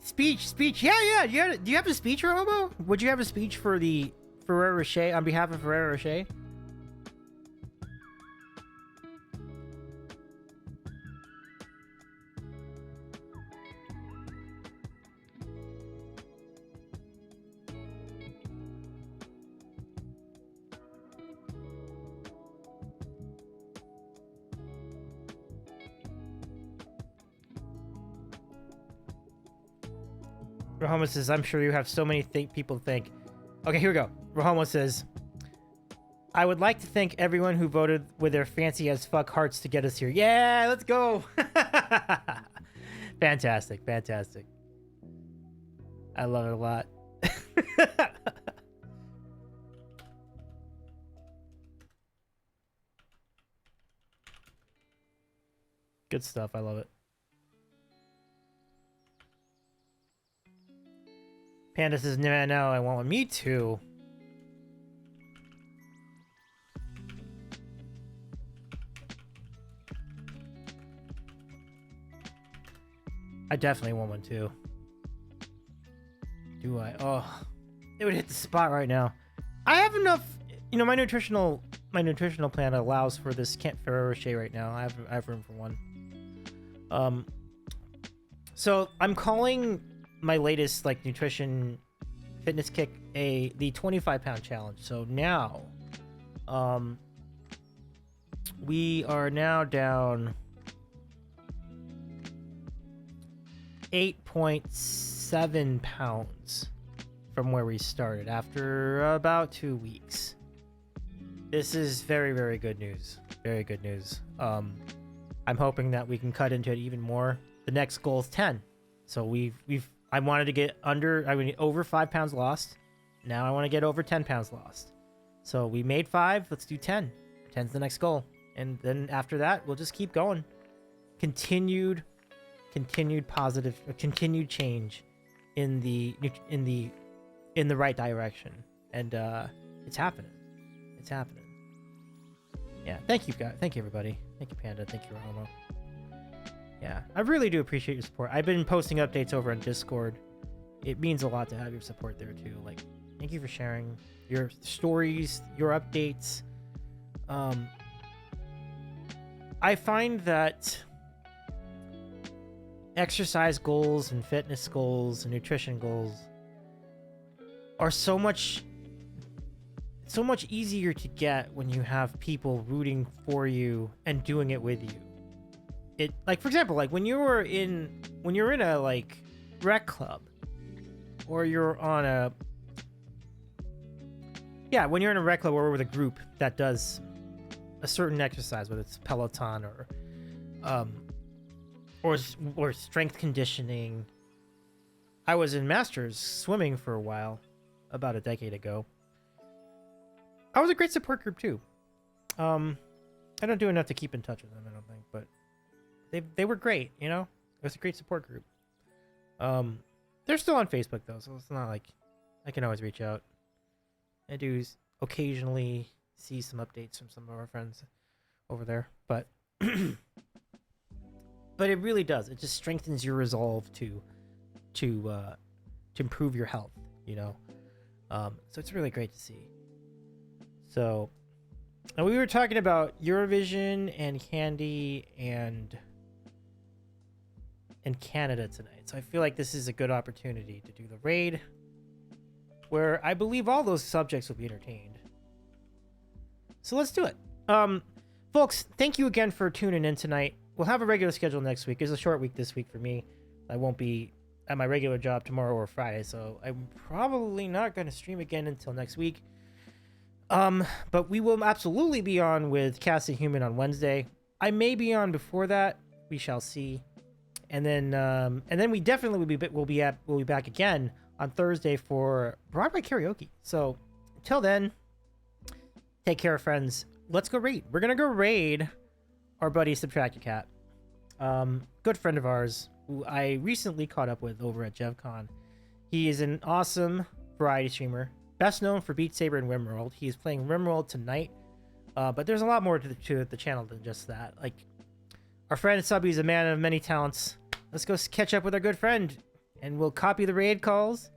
Speech. Yeah. Do you have a speech, Robo? Would you have a speech for the Ferrero Rocher on behalf of Ferrero Rocher? Rahoma says, I'm sure you have so many people think. Okay, here we go. Rahoma says, I would like to thank everyone who voted with their fancy as fuck hearts to get us here. Yeah, let's go. Fantastic. I love it a lot. Good stuff. I love it. Panda says, no, I want one. Me too. I definitely want one too. Do I? Oh, it would hit the spot right now. I have enough, my my nutritional plan allows for this Ferrero Rocher right now. I have room for one. So I'm calling my latest like nutrition fitness kick the 25-pound challenge. So now, we are now down 8.7 pounds from where we started after about 2 weeks. This is very, very good news. Very good news. I'm hoping that we can cut into it even more. The next goal is 10. So I wanted to get over 5 pounds lost. Now I want to get over 10 pounds lost. So we made 5. Let's do 10. 10's the next goal. And then after that, we'll just keep going. Continued positive, continued change in the right direction. And it's happening. It's happening. Yeah. Thank you, guys. Thank you, everybody. Thank you, Panda. Thank you, Romo. Yeah, I really do appreciate your support. I've been posting updates over on Discord. It means a lot to have your support there too. Like, thank you for sharing your stories, your updates. I find that exercise goals and fitness goals and nutrition goals are so much easier to get when you have people rooting for you and doing it with you. It, like, for example, like when you're in a like rec club, or you're on when you're in a rec club or with a group that does a certain exercise, whether it's Peloton or strength conditioning. I was in Masters swimming for a while, about a decade ago. I was a great support group too. I don't do enough to keep in touch with them, I don't think, but they were great, you know? It was a great support group. They're still on Facebook though, so it's not like I can always reach out. I do occasionally see some updates from some of our friends over there, but but it really does. It just strengthens your resolve to improve your health, you know? So it's really great to see. So, and we were talking about Eurovision and Candy and Canada tonight. So I feel like this is a good opportunity to do the raid, where I believe all those subjects will be entertained. So let's do it. Folks, thank you again for tuning in tonight. We'll have a regular schedule next week. It's a short week this week for me. I won't be at my regular job tomorrow or Friday, so I'm probably not going to stream again until next week. But we will absolutely be on with Cast a Human on Wednesday. I may be on before that. We shall see. And then we definitely will be back again on Thursday for Broadway karaoke. So until then, take care, friends. Let's go raid. We're gonna go raid our buddy Subtracted Cat, good friend of ours who I recently caught up with over at JevCon. He is an awesome variety streamer, best known for Beat Saber and RimWorld. He is playing RimWorld tonight, but there's a lot more to the channel than just that. Like, our friend Subby is a man of many talents. Let's go catch up with our good friend, and we'll copy the raid calls.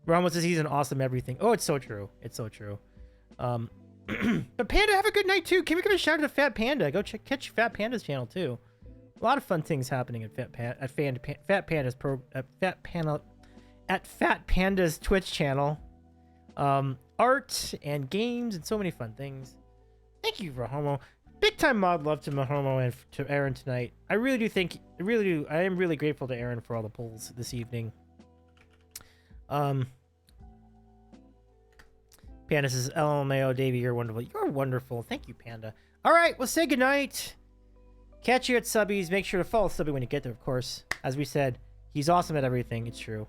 Ramos says he's an awesome everything. Oh, it's so true. It's so true. But Panda, have a good night too. Can we give a shout out to Fat Panda? Go catch Fat Panda's channel too. A lot of fun things happening at Fat Panda's Twitch channel. Art and games and so many fun things. Thank you, Rahomo. Big time mod love to Mahomo and to Aaron tonight. I really do. I am really grateful to Aaron for all the polls this evening. Panda says, LMAO, Davey, you're wonderful. You're wonderful. Thank you, Panda. All right, well, say goodnight. Catch you at Subbies. Make sure to follow Subby when you get there, of course. As we said, he's awesome at everything. It's true.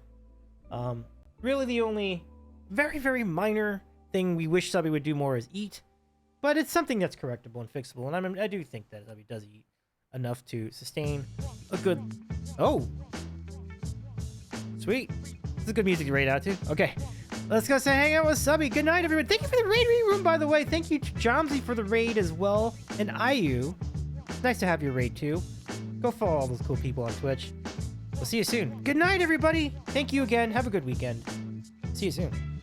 Really, the only very, very minor thing we wish Subby would do more is eat. But it's something that's correctable and fixable. And I do think that Subby does eat enough to sustain a good... Oh! Sweet. This is good music to raid out to. Okay. Let's go say hang out with Subby. Good night, everyone. Thank you for the raid room, by the way. Thank you to Jomsy for the raid as well. And Ayu. It's nice to have your raid, too. Go follow all those cool people on Twitch. We'll see you soon. Good night, everybody. Thank you again. Have a good weekend. See you soon.